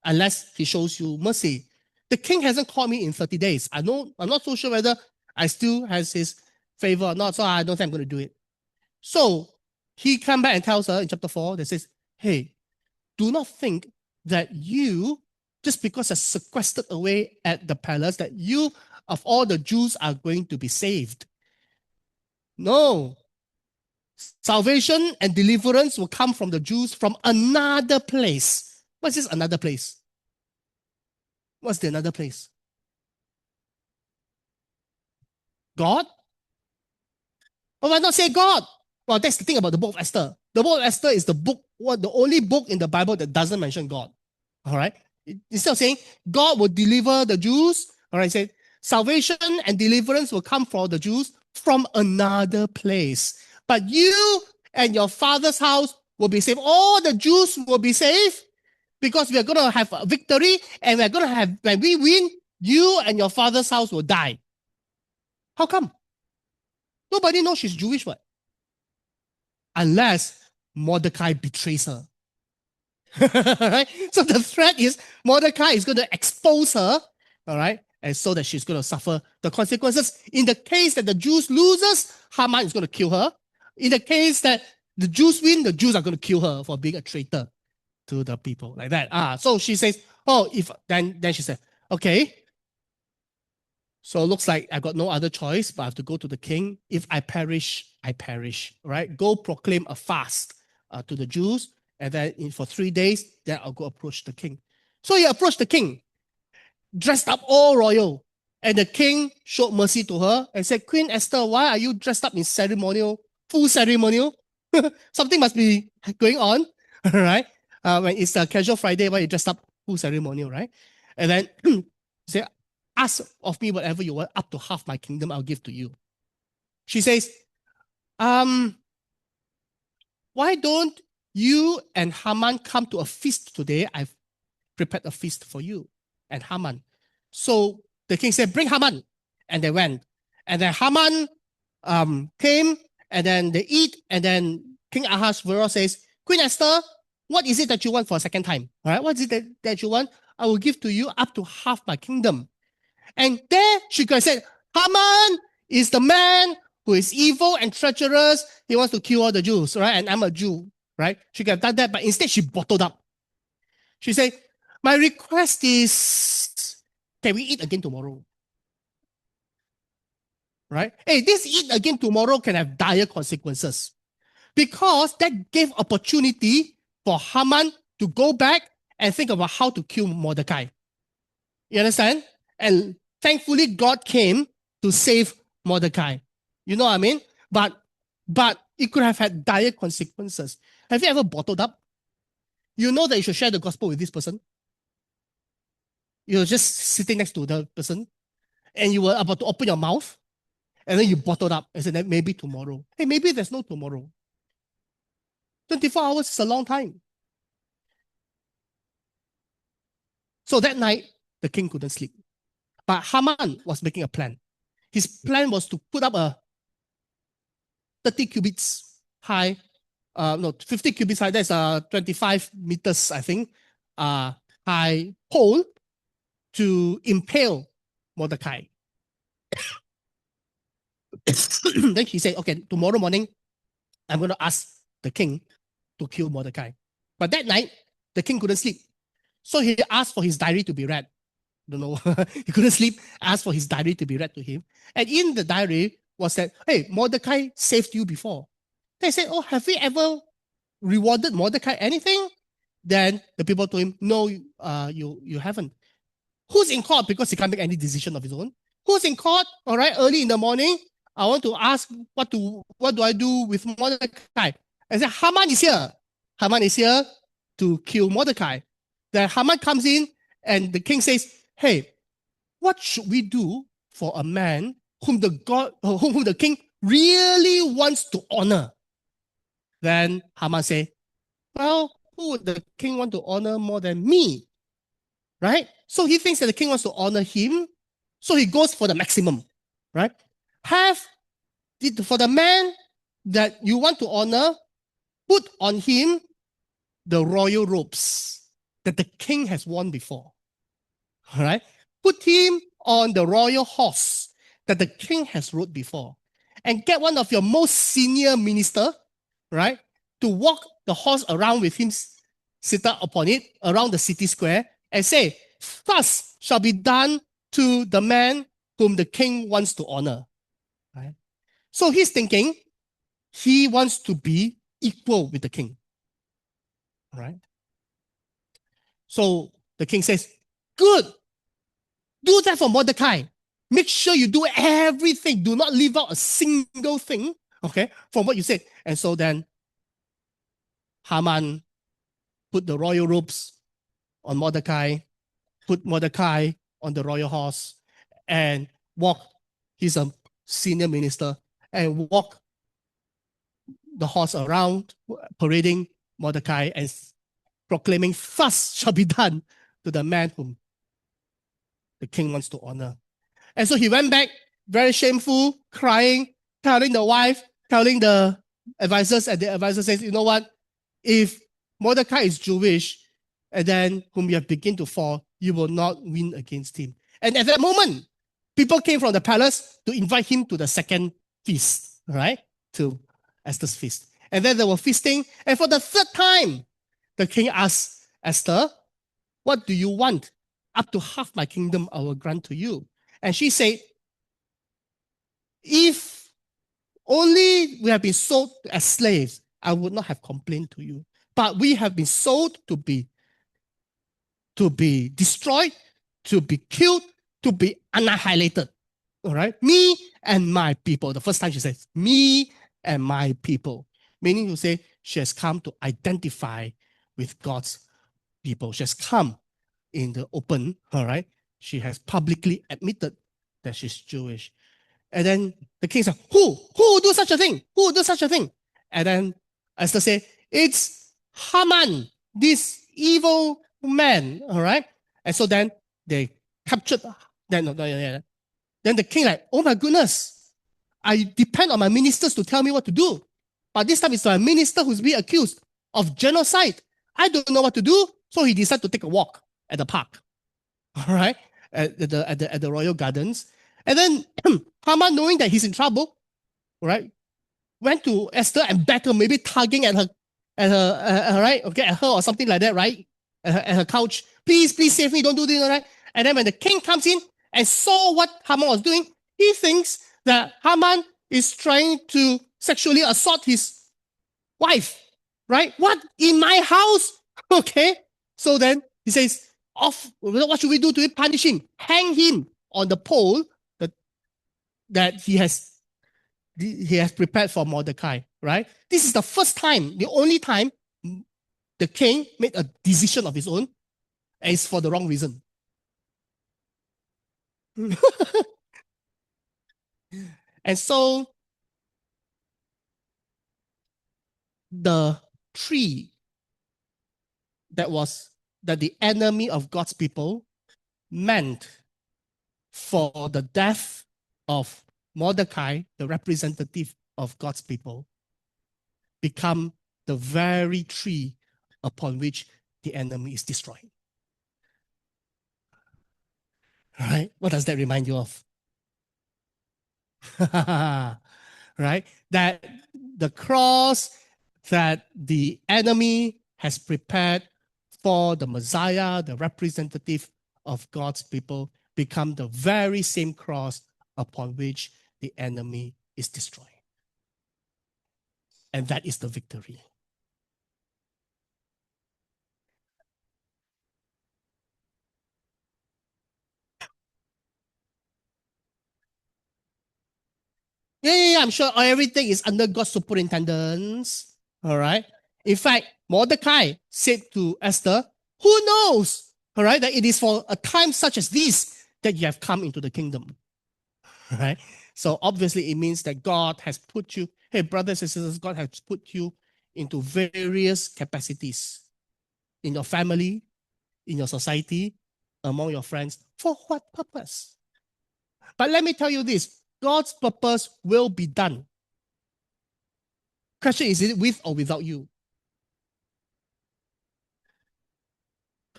unless he shows you mercy. The king hasn't called me in 30 days. I'm not so sure whether I still has his favor or not, so I don't think I'm going to do it. So he come back and tells her in chapter 4 that says, hey, do not think that you, just because you're sequestered away at the palace, that you of all the Jews are going to be saved. No. Salvation and deliverance will come from the Jews from another place. What's this another place? What's the another place? God? Oh, why not say God? Well, that's the thing about the book of Esther. The book of Esther is the only book in the Bible that doesn't mention God. All right? Instead of saying God will deliver the Jews, all right, say salvation and deliverance will come for the Jews from another place. But you and your father's house will be saved. All the Jews will be saved because we are going to have a victory, and we're going to have, when we win, you and your father's house will die. How come? Nobody knows she's Jewish, what? Unless Mordecai betrays her. Right? So the threat is Mordecai is going to expose her, all right, and so that she's going to suffer the consequences. In the case that the Jews loses, Haman is going to kill her. In the case that the Jews win, the Jews are going to kill her for being a traitor to the people, like that. So she says, oh, then she said, okay, so it looks like I got no other choice, but I have to go to the king. If I perish, I perish, right? Go proclaim a fast to the Jews, and then for 3 days, then I'll go approach the king. So he approached the king, dressed up all royal, and the king showed mercy to her and said, Queen Esther, why are you dressed up in full ceremonial? Something must be going on, right? When it's a casual Friday, why you dressed up full ceremonial, right? And then he said, ask of me whatever you want, up to half my kingdom I'll give to you. She says, why don't you and Haman come to a feast today? I've prepared a feast for you and Haman. So the king said, bring Haman. And they went. And then Haman came, and then they eat, and then King Ahasuerus says, Queen Esther, what is it that you want for a second time? All right, what is it that you want? I will give to you up to half my kingdom. And there she could have said, Haman is the man who is evil and treacherous. He wants to kill all the Jews, right? And I'm a Jew, right? She could have done that, but instead she bottled up. She said, my request is, can we eat again tomorrow? Right? Hey, this eat again tomorrow can have dire consequences, because that gave opportunity for Haman to go back and think about how to kill Mordecai. You understand? And thankfully, God came to save Mordecai. You know what I mean? But it could have had dire consequences. Have you ever bottled up? You know that you should share the gospel with this person. You're just sitting next to the person, and you were about to open your mouth, and then you bottled up and said, maybe tomorrow. Hey, maybe there's no tomorrow. 24 hours is a long time. So that night, the king couldn't sleep. But Haman was making a plan. His plan was to put up a 30 cubits high, 50 cubits high, that's 25 meters, I think, high pole to impale Mordecai. Then he said, okay, tomorrow morning, I'm going to ask the king to kill Mordecai. But that night, the king couldn't sleep. So he asked for his diary to be read. Don't know. He couldn't sleep, asked for his diary to be read to him. And in the diary was that, hey, Mordecai saved you before. They said, oh, have we ever rewarded Mordecai anything? Then the people told him, no, you haven't. Who's in court? Because he can't make any decision of his own. Who's in court? All right, early in the morning, I want to ask what do I do with Mordecai? I said, Haman is here. Haman is here to kill Mordecai. Then Haman comes in, and the king says, hey, what should we do for a man whom the king really wants to honor? Then Haman says, well, who would the king want to honor more than me? Right? So he thinks that the king wants to honor him. So he goes for the maximum, right? For the man that you want to honor, put on him the royal robes that the king has worn before. All right? Put him on the royal horse that the king has rode before. And get one of your most senior minister, right, to walk the horse around with him seated upon it around the city square and say, thus shall be done to the man whom the king wants to honor. Right? So he's thinking he wants to be equal with the king. Right? So the king says, good, do that for Mordecai. Make sure you do everything. Do not leave out a single thing, okay, from what you said. And so then Haman put the royal robes on Mordecai, put Mordecai on the royal horse, and walk. He's a senior minister, and walk the horse around, parading Mordecai and proclaiming, thus shall be done to the man whom the king wants to honor. And so he went back, very shameful, crying, telling the wife, telling the advisors, and the advisor says, you know what? If Mordecai is Jewish, and then whom you have begun to fall, you will not win against him. And at that moment, people came from the palace to invite him to the second feast, right? To Esther's feast. And then they were feasting. And for the third time, the king asked Esther, what do you want? Up to half my kingdom I will grant to you. And she said, if only we have been sold as slaves, I would not have complained to you. But we have been sold to be destroyed, to be killed, to be annihilated. All right? Me and my people. The first time she says, me and my people. Meaning to say, she has come to identify with God's people. She has come in the open, all right? She has publicly admitted that she's Jewish. And then the king said, who will do such a thing? Who will do such a thing? And then Esther said, it's Haman, this evil man, all right? And so then they captured, then the king like, oh my goodness, I depend on my ministers to tell me what to do. But this time it's my minister who's being accused of genocide. I don't know what to do, so he decided to take a walk at the park, all right, at the royal gardens. And then Haman, knowing that he's in trouble, right, went to Esther and begged her, maybe tugging at her, right, okay, at her or something like that, right, at her couch. Please save me, don't do this, all right. And then when the king comes in and saw what Haman was doing, he thinks that Haman is trying to sexually assault his wife, right? What? In my house? Okay. So then he says, what should we do to him? Punish him. Hang him on the pole that he has prepared for Mordecai, right? This is the first time, the only time the king made a decision of his own, and it's for the wrong reason. And so the tree that the enemy of God's people meant for the death of Mordecai, the representative of God's people, become the very tree upon which the enemy is destroyed. Right? What does that remind you of? Right? That the cross that the enemy has prepared for the Messiah, the representative of God's people, become the very same cross upon which the enemy is destroyed. And that is the victory. Yeah, I'm sure everything is under God's superintendence. All right. In fact, Mordecai said to Esther, who knows, all right, that it is for a time such as this that you have come into the kingdom. All right. So obviously it means that God has put you, hey, brothers and sisters, God has put you into various capacities in your family, in your society, among your friends. For what purpose? But let me tell you this, God's purpose will be done. Question is it with or without you?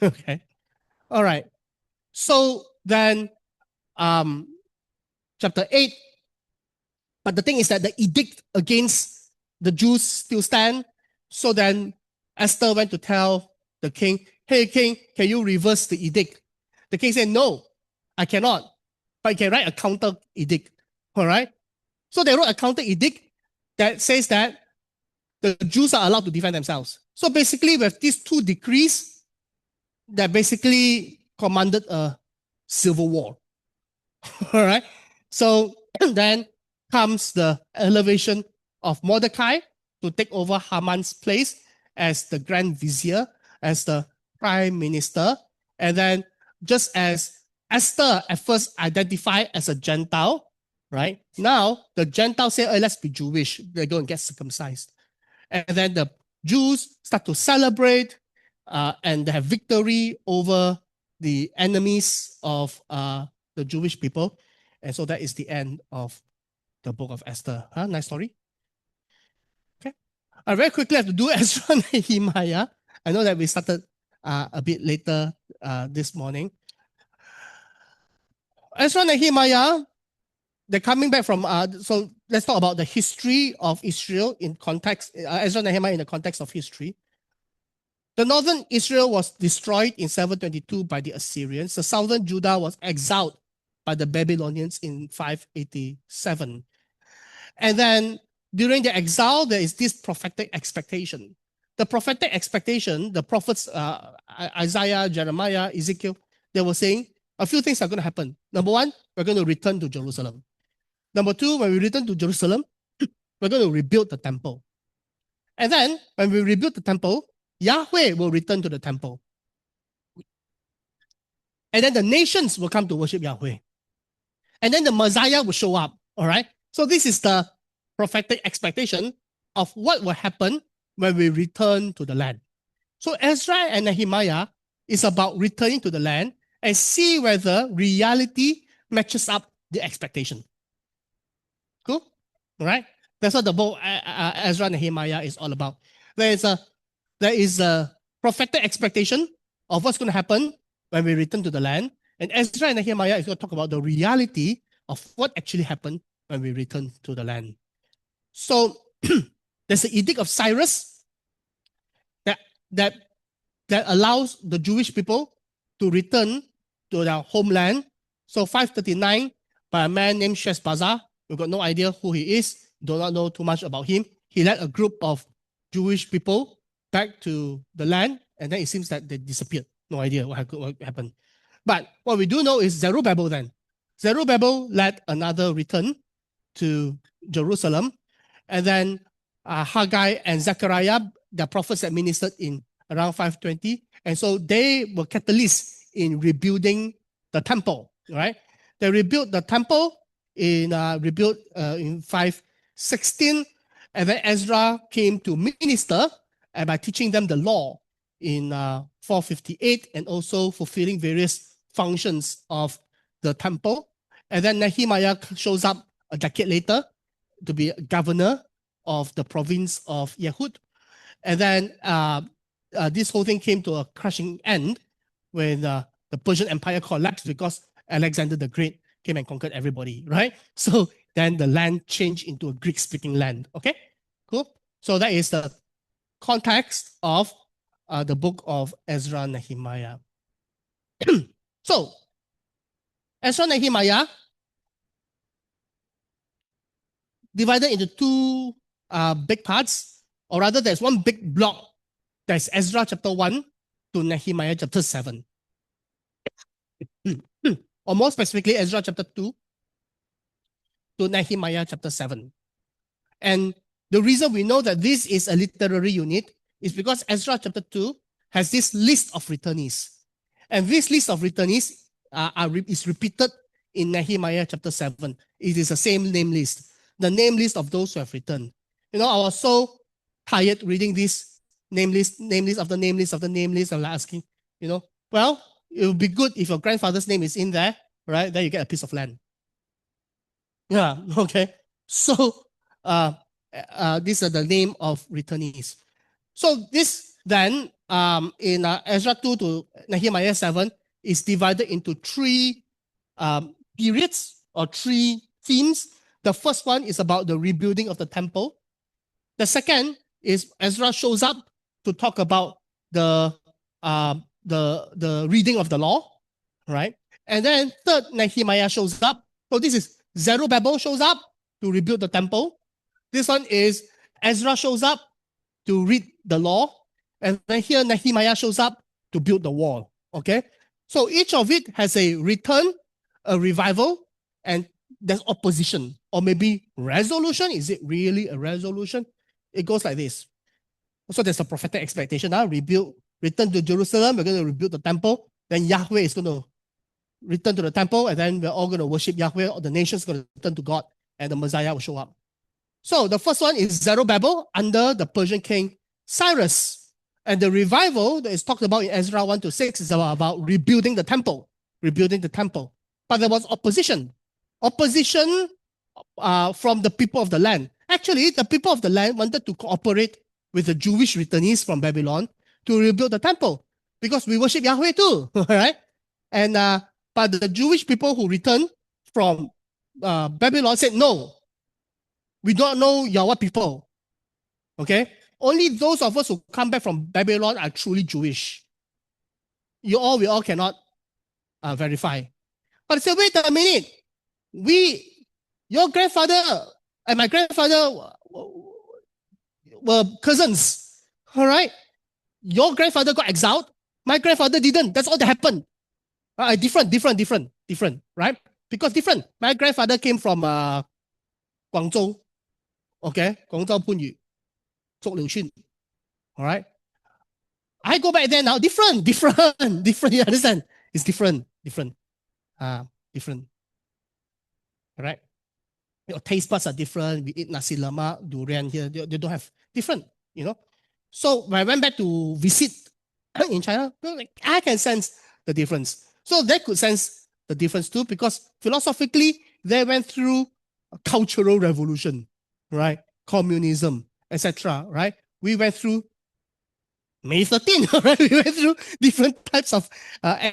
Okay. All right. So then chapter 8, but the thing is that the edict against the Jews still stand. So then Esther went to tell the king, hey king, can you reverse the edict? The king said, no, I cannot, but you can write a counter edict. All right. So they wrote a counter edict that says that the Jews are allowed to defend themselves. So basically, with these two decrees that basically commanded a civil war. All right. So then comes the elevation of Mordecai to take over Haman's place as the Grand Vizier, as the Prime Minister. And then just as Esther at first identified as a Gentile, right? Now the Gentiles say, oh, let's be Jewish. They go and get circumcised. And then the Jews start to celebrate and they have victory over the enemies of the Jewish people. And so that is the end of the book of Esther. Nice story. Okay. I very quickly have to do Ezra and Nehemiah. I know that we started a bit later this morning. Ezra and Nehemiah, they're coming back from, so let's talk about the history of Israel in context, Ezra and Nehemiah in the context of history. The northern Israel was destroyed in 722 by the Assyrians. The southern Judah was exiled by the Babylonians in 587. And then during the exile, there is this prophetic expectation. The prophetic expectation, the prophets, Isaiah, Jeremiah, Ezekiel, they were saying a few things are going to happen. Number one, we're going to return to Jerusalem. Number two, when we return to Jerusalem, we're going to rebuild the temple. And then when we rebuild the temple, Yahweh will return to the temple. And then the nations will come to worship Yahweh. And then the Messiah will show up. All right. So this is the prophetic expectation of what will happen when we return to the land. So Ezra and Nehemiah is about returning to the land and see whether reality matches up the expectation. Cool? All right. That's what the book Ezra and Nehemiah is all about. There is a prophetic expectation of what's going to happen when we return to the land. And Ezra and Nehemiah is going to talk about the reality of what actually happened when we return to the land. So there's the Edict of Cyrus that allows the Jewish people to return to their homeland. So 539 by a man named Sheshbazzar. We've got no idea who he is. Do not know too much about him. He led a group of Jewish people back to the land, and then it seems that they disappeared. No idea what happened. But what we do know is Zerubbabel then. Zerubbabel led another return to Jerusalem. And then Haggai and Zechariah, the prophets that ministered in around 520. And so they were catalysts in rebuilding the temple, right? They rebuilt the temple in 516. And then Ezra came to minister and by teaching them the law in 458 and also fulfilling various functions of the temple. And then Nehemiah shows up a decade later to be governor of the province of Yehud. And then this whole thing came to a crushing end when the Persian Empire collapsed because Alexander the Great came and conquered everybody, right? So then the land changed into a Greek-speaking land, okay? Cool. So that is the context of the book of Ezra and Nehemiah. So, Ezra and Nehemiah divided into two big parts, or rather there's one big block. There's Ezra chapter 1 to Nehemiah chapter 7. Or more specifically, Ezra chapter 2 to Nehemiah chapter 7. And the reason we know that this is a literary unit is because Ezra chapter 2 has this list of returnees. And this list of returnees is repeated in Nehemiah chapter 7. It is the same name list. The name list of those who have returned. You know, I was so tired reading this name list of the name list of the name list. I'm asking, you know, well, it would be good if your grandfather's name is in there, right? Then you get a piece of land. Yeah, okay. So these are the name of returnees. So this then in Ezra 2 to Nehemiah 7 is divided into three periods or three themes. The first one is about the rebuilding of the temple. The second is Ezra shows up to talk about the the reading of the law, right? And then third, Nehemiah shows up. So this is Zerubbabel shows up to rebuild the temple. This one is Ezra shows up to read the law. And then here Nehemiah shows up to build the wall. Okay. So each of it has a return, a revival, and there's opposition or maybe resolution. Is it really a resolution? It goes like this. So there's a prophetic expectation. Return to Jerusalem. We're going to rebuild the temple. Then Yahweh is going to return to the temple, and then we're all going to worship Yahweh. All the nations going to return to God, and the Messiah will show up. So the first one is Zerubbabel under the Persian king Cyrus. And the revival that is talked about in Ezra 1 to 6 is about rebuilding the temple. Rebuilding the temple. But there was opposition. Opposition from the people of the land. Actually, the people of the land wanted to cooperate with the Jewish returnees from Babylon to rebuild the temple. Because we worship Yahweh too, right? And but the Jewish people who returned from Babylon said, no, we don't know Yahweh people. Okay? Only those of us who come back from Babylon are truly Jewish. We all cannot verify. But I said, wait a minute. Your grandfather and my grandfather were cousins. All right? Your grandfather got exiled. My grandfather didn't. That's all that happened. Different, right? Because different. My grandfather came from Guangzhou. Okay? Guangzhou Punyu. Zhou Liu Xun. All right? I go back there now. Different. You understand? It's different. Different. All right? Your taste buds are different. We eat nasi lemak, durian here. They don't have different, you know. So when I went back to visit in China, I can sense the difference. So they could sense the difference too, because philosophically, they went through a cultural revolution, right? Communism, etc. Right? We went through May 13, right? We went through different types of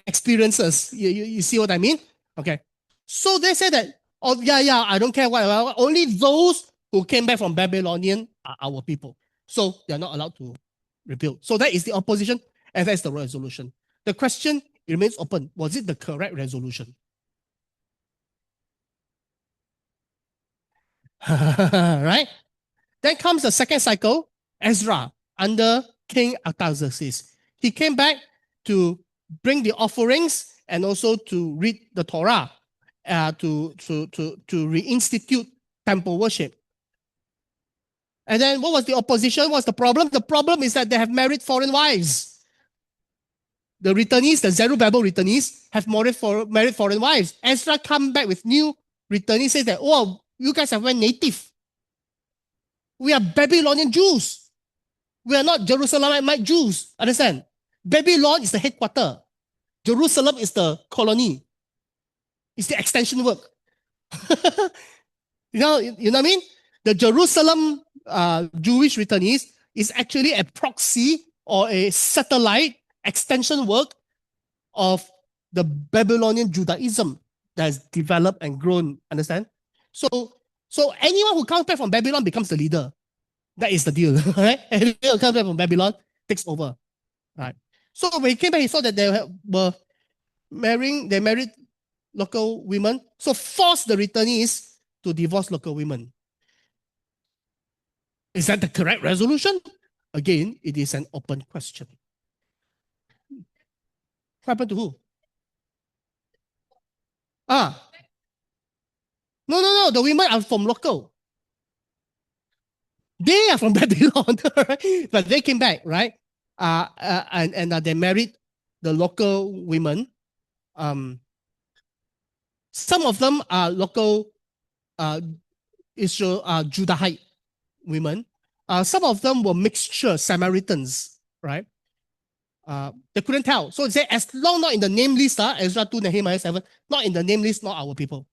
experiences. You see what I mean? Okay. So they say that, oh, yeah, I don't care what, only those who came back from Babylonian are our people. So they're not allowed to rebuild. So that is the opposition, and that's the resolution. The question remains open. Was it the correct resolution? Right? Then comes the second cycle, Ezra, under King Artaxerxes. He came back to bring the offerings and also to read the Torah, to reinstitute temple worship. And then what was the opposition? What's the problem? The problem is that they have married foreign wives. The returnees, the Zerubbabel returnees, have married foreign wives. Ezra come back with new returnees, says that, oh, you guys have went native. We are Babylonian Jews. We are not Jerusalemite Jews. Understand? Babylon is the headquarter. Jerusalem is the colony. It's the extension work. you know what I mean? The Jerusalem Jewish returnees is actually a proxy or a satellite extension work of the Babylonian Judaism that has developed and grown. Understand? So anyone who comes back from Babylon becomes the leader. That is the deal, right? Anyone who comes back from Babylon takes over, right? So when he came back, he saw that they married local women, so forced the returnees to divorce local women. Is that the correct resolution? Again, it is an open question. What happened to who? No. The women are from local. They are from Babylon, right? But they came back, right? And they married the local women. Some of them are local Israel Judahite women. Some of them were mixture Samaritans, right? They couldn't tell. So they say, as long not in the name list, Ezra 2, Nehemiah 7, not in the name list, not our people.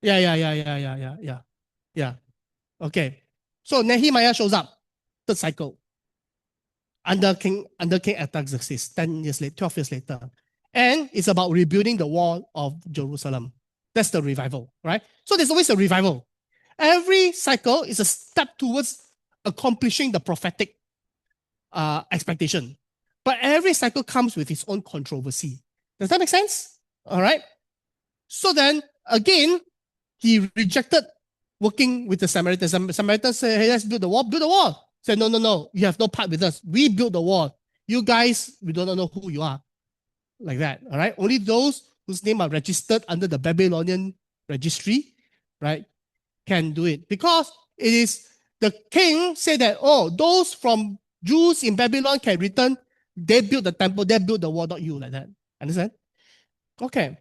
Yeah. Okay. So Nehemiah shows up, third cycle, under King Artaxerxes, 10 years later, 12 years later. And it's about rebuilding the wall of Jerusalem. That's the revival, right? So there's always a revival. Every cycle is a step towards accomplishing the prophetic expectation. But every cycle comes with its own controversy. Does that make sense? All right. So then, again, he rejected working with the Samaritans. The Samaritans said, hey, let's build the wall. Build the wall. Said, no, no, no. You have no part with us. We built the wall. You guys, we don't know who you are. Like that. All right. Only those whose name are registered under the Babylonian registry, right, can do it. Because it is the king said that, oh, those from Jews in Babylon can return. They built the temple, they built the wall, not you, like that. Understand? Okay.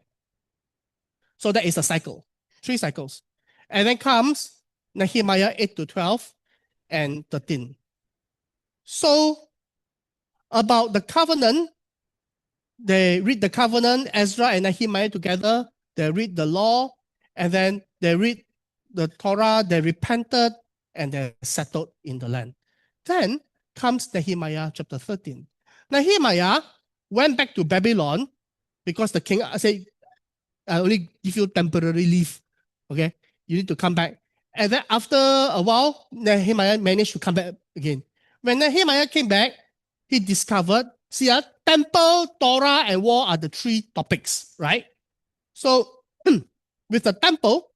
So that is a cycle, 3 cycles. And then comes Nehemiah 8 to 12 and 13. So about the covenant, they read the covenant, Ezra and Nehemiah together, they read the law, and then they read the Torah, they repented, and they settled in the land. Then comes Nehemiah chapter 13. Nehemiah went back to Babylon because the king said, I only give you temporary leave. Okay, you need to come back. And then after a while, Nehemiah managed to come back again. When Nehemiah came back, he discovered, see, temple, Torah, and war are the 3 topics, right? So with the temple,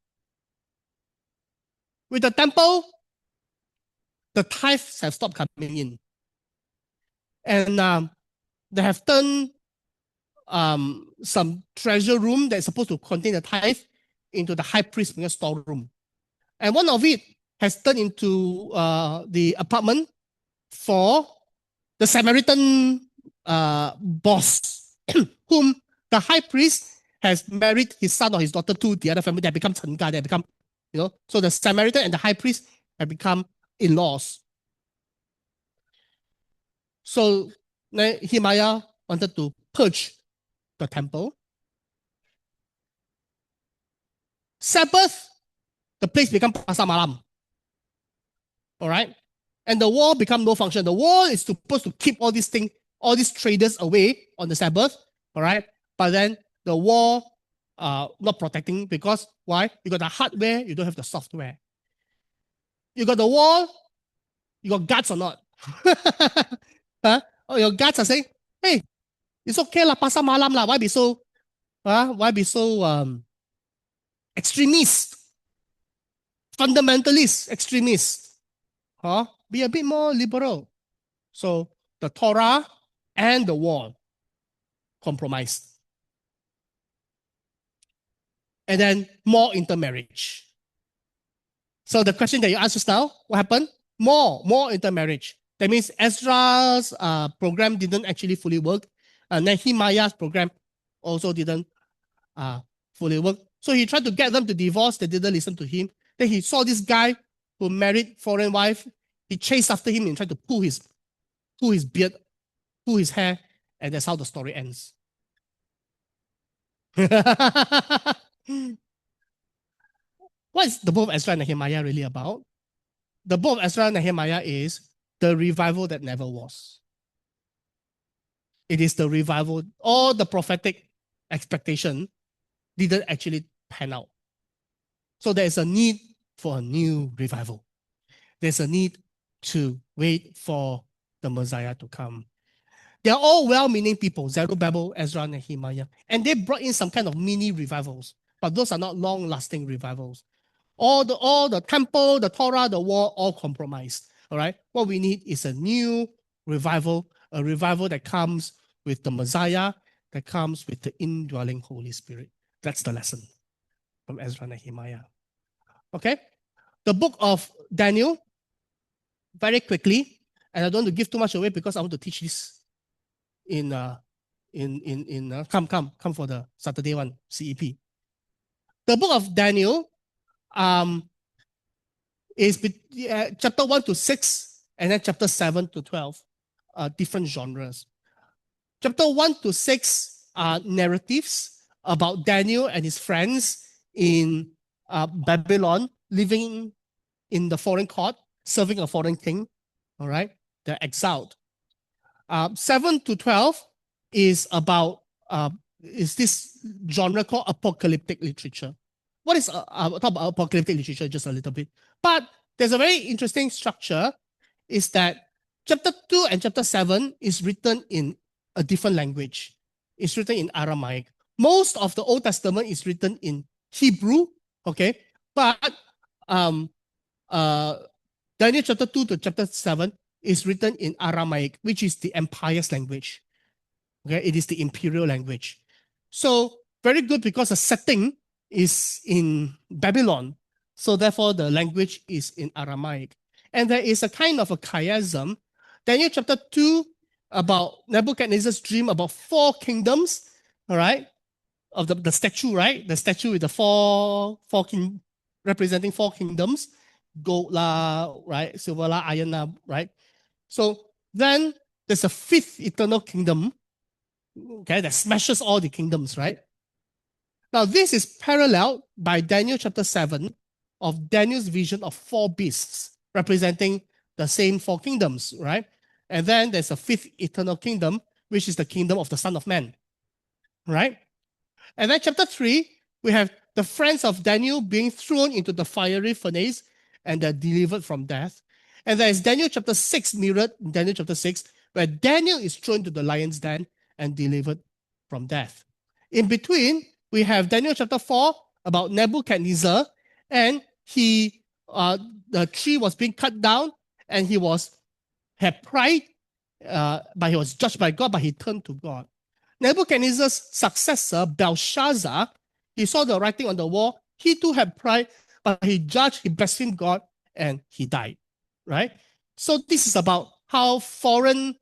the tithes have stopped coming in. And they have turned some treasure room that's supposed to contain the tithe into the high priest's storeroom. And one of it has turned into the apartment for the Samaritan boss, whom the high priest has married his son or his daughter to the other family. They become Chenga, they become, so the Samaritan and the high priest have become in-laws. So Nehemiah wanted to purge the temple. Sabbath, the place become pasar malam. All right? And the wall become no function. The wall is supposed to keep all these things, all these traders away on the Sabbath. All right? But then the wall not protecting because why? You got the hardware, you don't have the software. You got the wall, you got guards or not? Huh? Oh, your guards are saying, hey, it's okay lah, pasar malam lah. Why be so extremist, fundamentalist, extremist? Huh? Be a bit more liberal. So the Torah and the wall compromised. And then more intermarriage. So the question that you asked just now, what happened? More intermarriage. That means Ezra's program didn't actually fully work. Nehemiah's program also didn't fully work. So he tried to get them to divorce. They didn't listen to him. Then he saw this guy who married foreign wife. He chased after him and tried to pull his beard, pull his hair, and that's how the story ends. What is the book of Ezra and Nehemiah really about? The book of Ezra and Nehemiah is the revival that never was. It is the revival, all the prophetic expectation didn't actually pan out. So there is a need for a new revival. There's a need to wait for the Messiah to come. They're all well-meaning people, Zerubbabel, Ezra, and Nehemiah. And they brought in some kind of mini revivals, but those are not long-lasting revivals. All the temple, the Torah, the wall, all compromised. All right. What we need is a new revival, a revival that comes with the Messiah, that comes with the indwelling Holy Spirit. That's the lesson from Ezra and Nehemiah. Okay. The book of Daniel, very quickly, and I don't want to give too much away because I want to teach this come for the Saturday one, CEP. The book of Daniel is chapter 1 to 6 and then chapter 7 to 12, different genres. Chapter 1 to 6 are narratives about Daniel and his friends in Babylon, living in the foreign court, serving a foreign king. All right, they're exiled. 7 to 12 is about is this genre called apocalyptic literature. What is I'll talk about apocalyptic literature just a little bit. But there's a very interesting structure, is that chapter 2 and chapter 7 is written in a different language. It's written in Aramaic. Most of the Old Testament is written in Hebrew, okay? But Daniel chapter 2 to chapter 7 is written in Aramaic, which is the empire's language. Okay, it is the imperial language. So very good, because the setting is in Babylon. So therefore the language is in Aramaic. And there is a kind of a chiasm. Daniel chapter 2 about Nebuchadnezzar's dream about 4 kingdoms, all right, of the statue, right? The statue with the four representing 4 kingdoms, gold lah, right? Silver lah, iron lah, right? So then there's a 5th eternal kingdom, okay, that smashes all the kingdoms, right? Now this is paralleled by Daniel chapter 7 of Daniel's vision of 4 beasts representing the same 4 kingdoms, right? And then there's a 5th eternal kingdom, which is the kingdom of the Son of Man, right? And then chapter 3, we have the friends of Daniel being thrown into the fiery furnace and they're delivered from death. And there is Daniel chapter 6 mirrored in Daniel chapter 6, where Daniel is thrown to the lion's den and delivered from death. In between, we have Daniel chapter 4 about Nebuchadnezzar, and the tree was being cut down, and he had pride, but he was judged by God, but he turned to God. Nebuchadnezzar's successor, Belshazzar, he saw the writing on the wall. He too had pride, but he blasphemed God, and he died, right? So this is about how foreign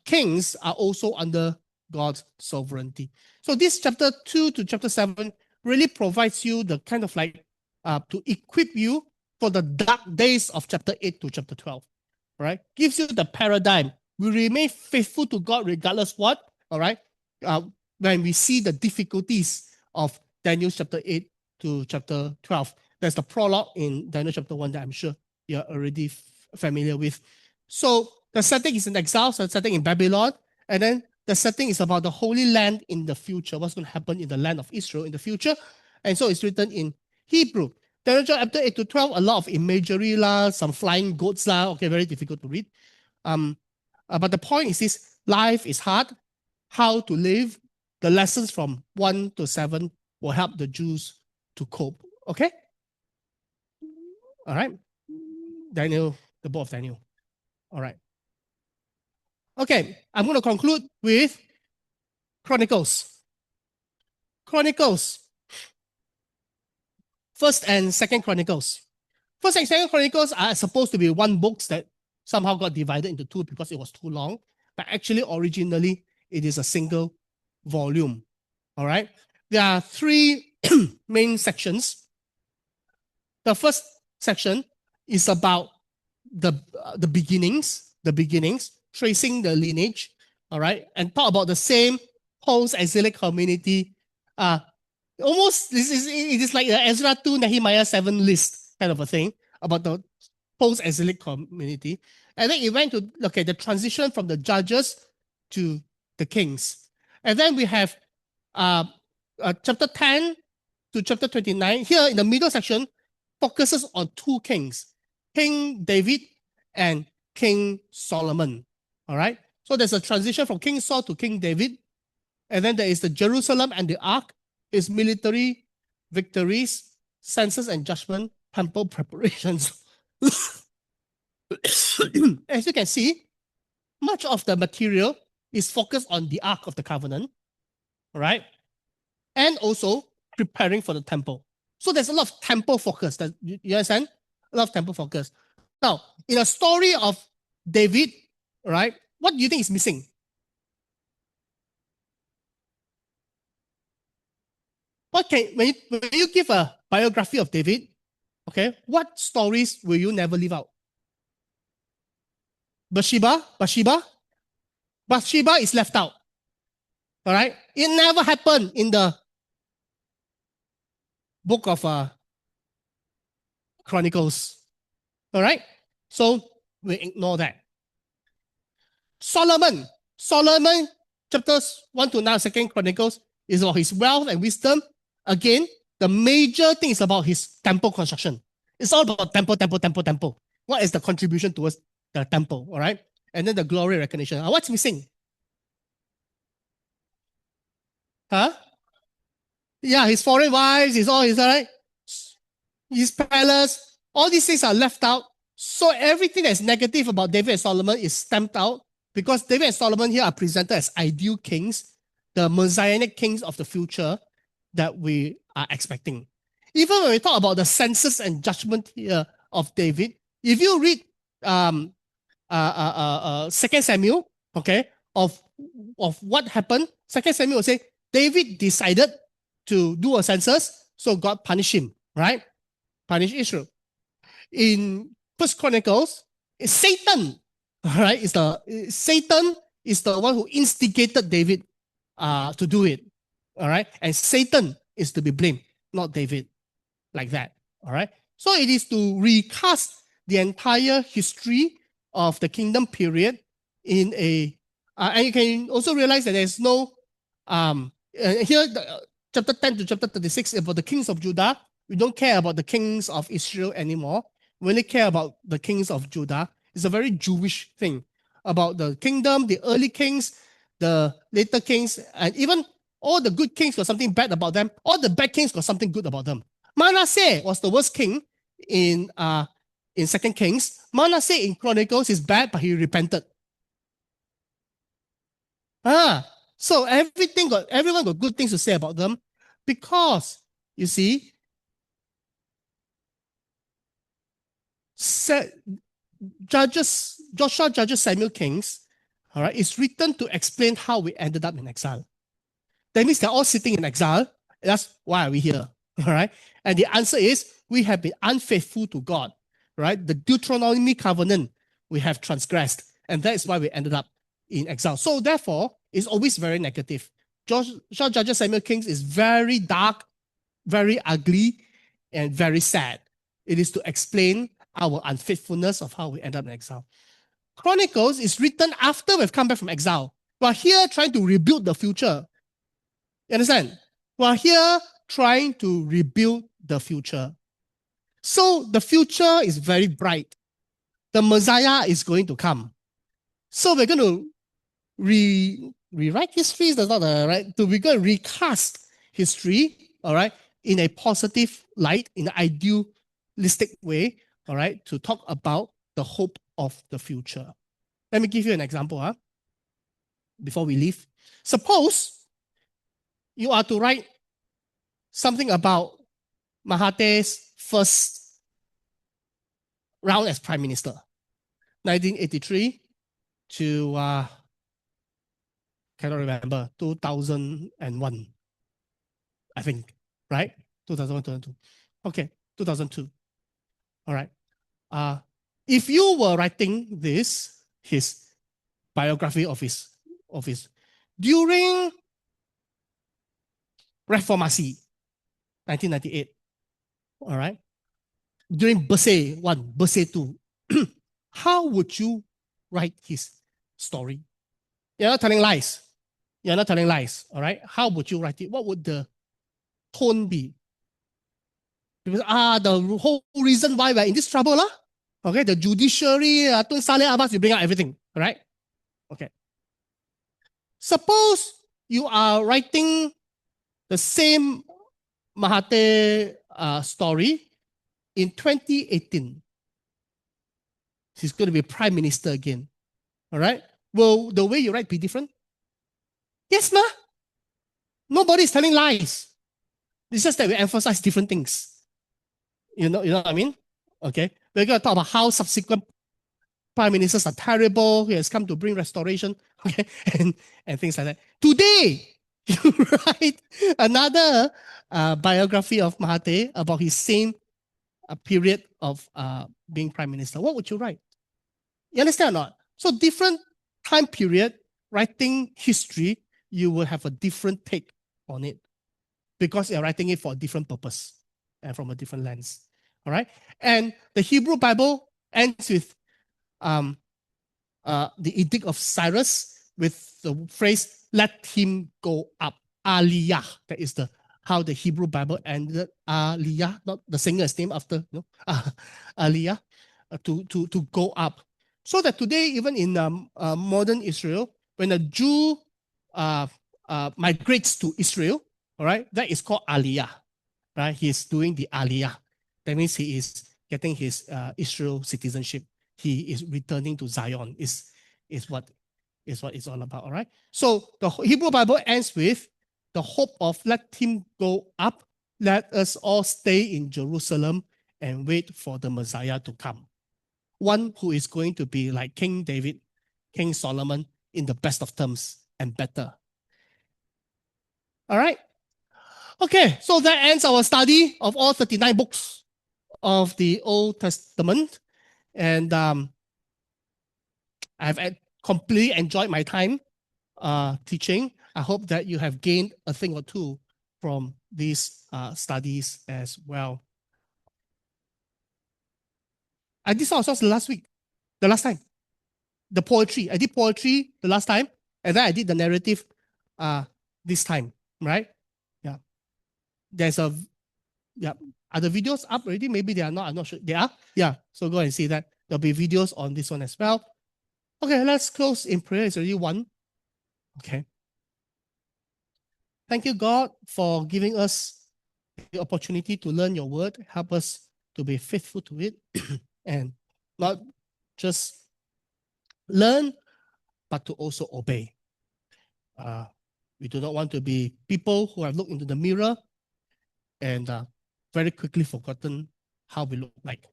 kings are also under God's sovereignty. So this chapter 2 to chapter 7 really provides you the kind of like to equip you for the dark days of chapter 8 to chapter 12, right? Gives you the paradigm. We remain faithful to God regardless what, all right? When we see the difficulties of Daniel chapter 8 to chapter 12. There's the prologue in Daniel chapter 1 that I'm sure you're already familiar with. So the setting is in exile, so the setting in Babylon, and then the setting is about the Holy Land in the future, what's going to happen in the land of Israel in the future. And so it's written in Hebrew. Daniel chapter 8 to 12, a lot of imagery lah, some flying goats lah, okay, very difficult to read. But the point is this: life is hard, how to live. The lessons from 1 to 7 will help the Jews to cope, okay? All right, Daniel, the book of Daniel. All right. Okay, I'm going to conclude with Chronicles. Chronicles. 1st and 2nd Chronicles. 1st and 2nd Chronicles are supposed to be one books that somehow got divided into 2 because it was too long. But actually, originally, it is a single volume. All right. There are 3 main sections. The first section is about the beginnings, tracing the lineage, all right, and talk about the same post-exilic community. Almost it is like the Ezra 2, Nehemiah 7 list kind of a thing about the post-exilic community. And then it went to the transition from the judges to the kings. And then we have chapter 10 to chapter 29. Here in the middle section focuses on 2 kings, King David and King Solomon. All right. So there's a transition from King Saul to King David. And then there is the Jerusalem and the Ark, his military victories, census and judgment, temple preparations. As you can see, much of the material is focused on the Ark of the Covenant, right? And also preparing for the temple. So there's a lot of temple focus. You understand? A lot of temple focus. Now, in a story of David, right, what do you think is missing? When you give a biography of David, okay, what stories will you never leave out? Bathsheba is left out. All right, it never happened in the book of Chronicles. All right? So we ignore that. Solomon, chapters 1 to 9, 2 Chronicles, is about his wealth and wisdom. Again, the major thing is about his temple construction. It's all about temple. What is the contribution towards the temple, all right? And then the glory recognition. What's missing? Huh? Yeah, his foreign wives, his all right? His palace, all these things are left out. So everything that's negative about David and Solomon is stamped out because David and Solomon here are presented as ideal kings, the messianic kings of the future that we are expecting. Even when we talk about the census and judgment here of David, if you read 2 Samuel, okay, of what happened, 2 Samuel will say David decided to do a census, so God punished him, right? Punish Israel. In First Chronicles, it's Satan, right? Satan is the one who instigated David to do it, all right? And Satan is to be blamed, not David, like that, all right? So it is to recast the entire history of the kingdom period in a, and you can also realize that there's no, here, chapter 10 to chapter 36 about the kings of Judah. We don't care about the kings of Israel anymore. We only care about the kings of Judah. It's a very Jewish thing about the kingdom, the early kings, the later kings, and even all the good kings got something bad about them. All the bad kings got something good about them. Manasseh was the worst king in 2 Kings. Manasseh in Chronicles is bad, but he repented. So everyone got good things to say about them because, you see, Joshua, Judges, Samuel, Kings, all right, is written to explain how we ended up in exile. That means they're all sitting in exile. That's why are we here, all right? And the answer is we have been unfaithful to God, right? The Deuteronomy covenant we have transgressed, and that is why we ended up in exile. So therefore, it's always very negative. Joshua, Judges, Samuel, Kings is very dark, very ugly, and very sad. It is to explain our unfaithfulness of how we end up in exile. Chronicles is written after we've come back from exile. We're here trying to rebuild the future. You understand? We're here trying to rebuild the future. So the future is very bright. The Messiah is going to come. So we're going to rewrite history, that's not the right, we're going to recast history, all right, in a positive light, in an idealistic way, all right, to talk about the hope of the future. Let me give you an example, before we leave. Suppose you are to write something about Mahathir's first round as Prime Minister, 1983 to, cannot remember, 2001, I think, right? 2001, 2002. Okay, 2002. All right. If you were writing this, his biography of his during Reformasi, 1998, all right, during Bersih 1, Bersih 2, how would you write his story? You're not telling lies. You're not telling lies, all right? How would you write it? What would the tone be? Because, the whole reason why we're in this trouble, okay, the judiciary, Tun Saleh Abbas, you bring out everything, all right? Okay. Suppose you are writing the same Mahathir story in 2018. He's going to be Prime Minister again, all right? Will the way you write be different? Yes, ma. Nobody's telling lies. It's just that we emphasize different things. You know what I mean? Okay. We're going to talk about how subsequent prime ministers are terrible. He has come to bring restoration, okay, and things like that. Today, you write another biography of Mahathir about his same period of being prime minister. What would you write? You understand or not? So different time period, writing history, you will have a different take on it because you're writing it for a different purpose and from a different lens. All right. And the Hebrew Bible ends with the Edict of Cyrus with the phrase, let him go up. Aliyah. That is how the Hebrew Bible ended. Aliyah, not the singer is named after, Aliyah, to go up. So that today, even in modern Israel, when a Jew migrates to Israel, all right, that is called Aliyah, right? He's doing the Aliyah. That means he is getting his Israel citizenship. He is returning to Zion. Is what it's all about. All right. So the Hebrew Bible ends with the hope of let him go up. Let us all stay in Jerusalem and wait for the Messiah to come. One who is going to be like King David, King Solomon in the best of terms and better. All right. Okay, so that ends our study of all 39 books of the Old Testament. And I've completely enjoyed my time teaching. I hope that you have gained a thing or two from these studies as well. I did some the last time. The poetry. I did poetry the last time, and then I did the narrative this time, right? Yeah. There's a, yeah. Are the videos up already? Maybe they are not. I'm not sure. They are? Yeah. So go and see that. There'll be videos on this one as well. Okay, let's close in prayer. It's already 1. Okay. Thank you, God, for giving us the opportunity to learn your word. Help us to be faithful to it and not just learn, but to also obey. We do not want to be people who have looked into the mirror and very quickly forgotten how we look like.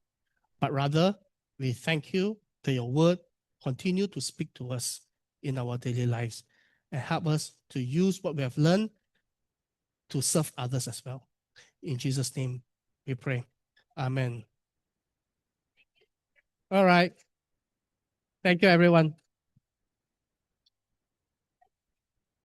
But rather, we thank you that your word continue to speak to us in our daily lives and help us to use what we have learned to serve others as well. In Jesus' name, we pray. Amen. All right. Thank you, everyone.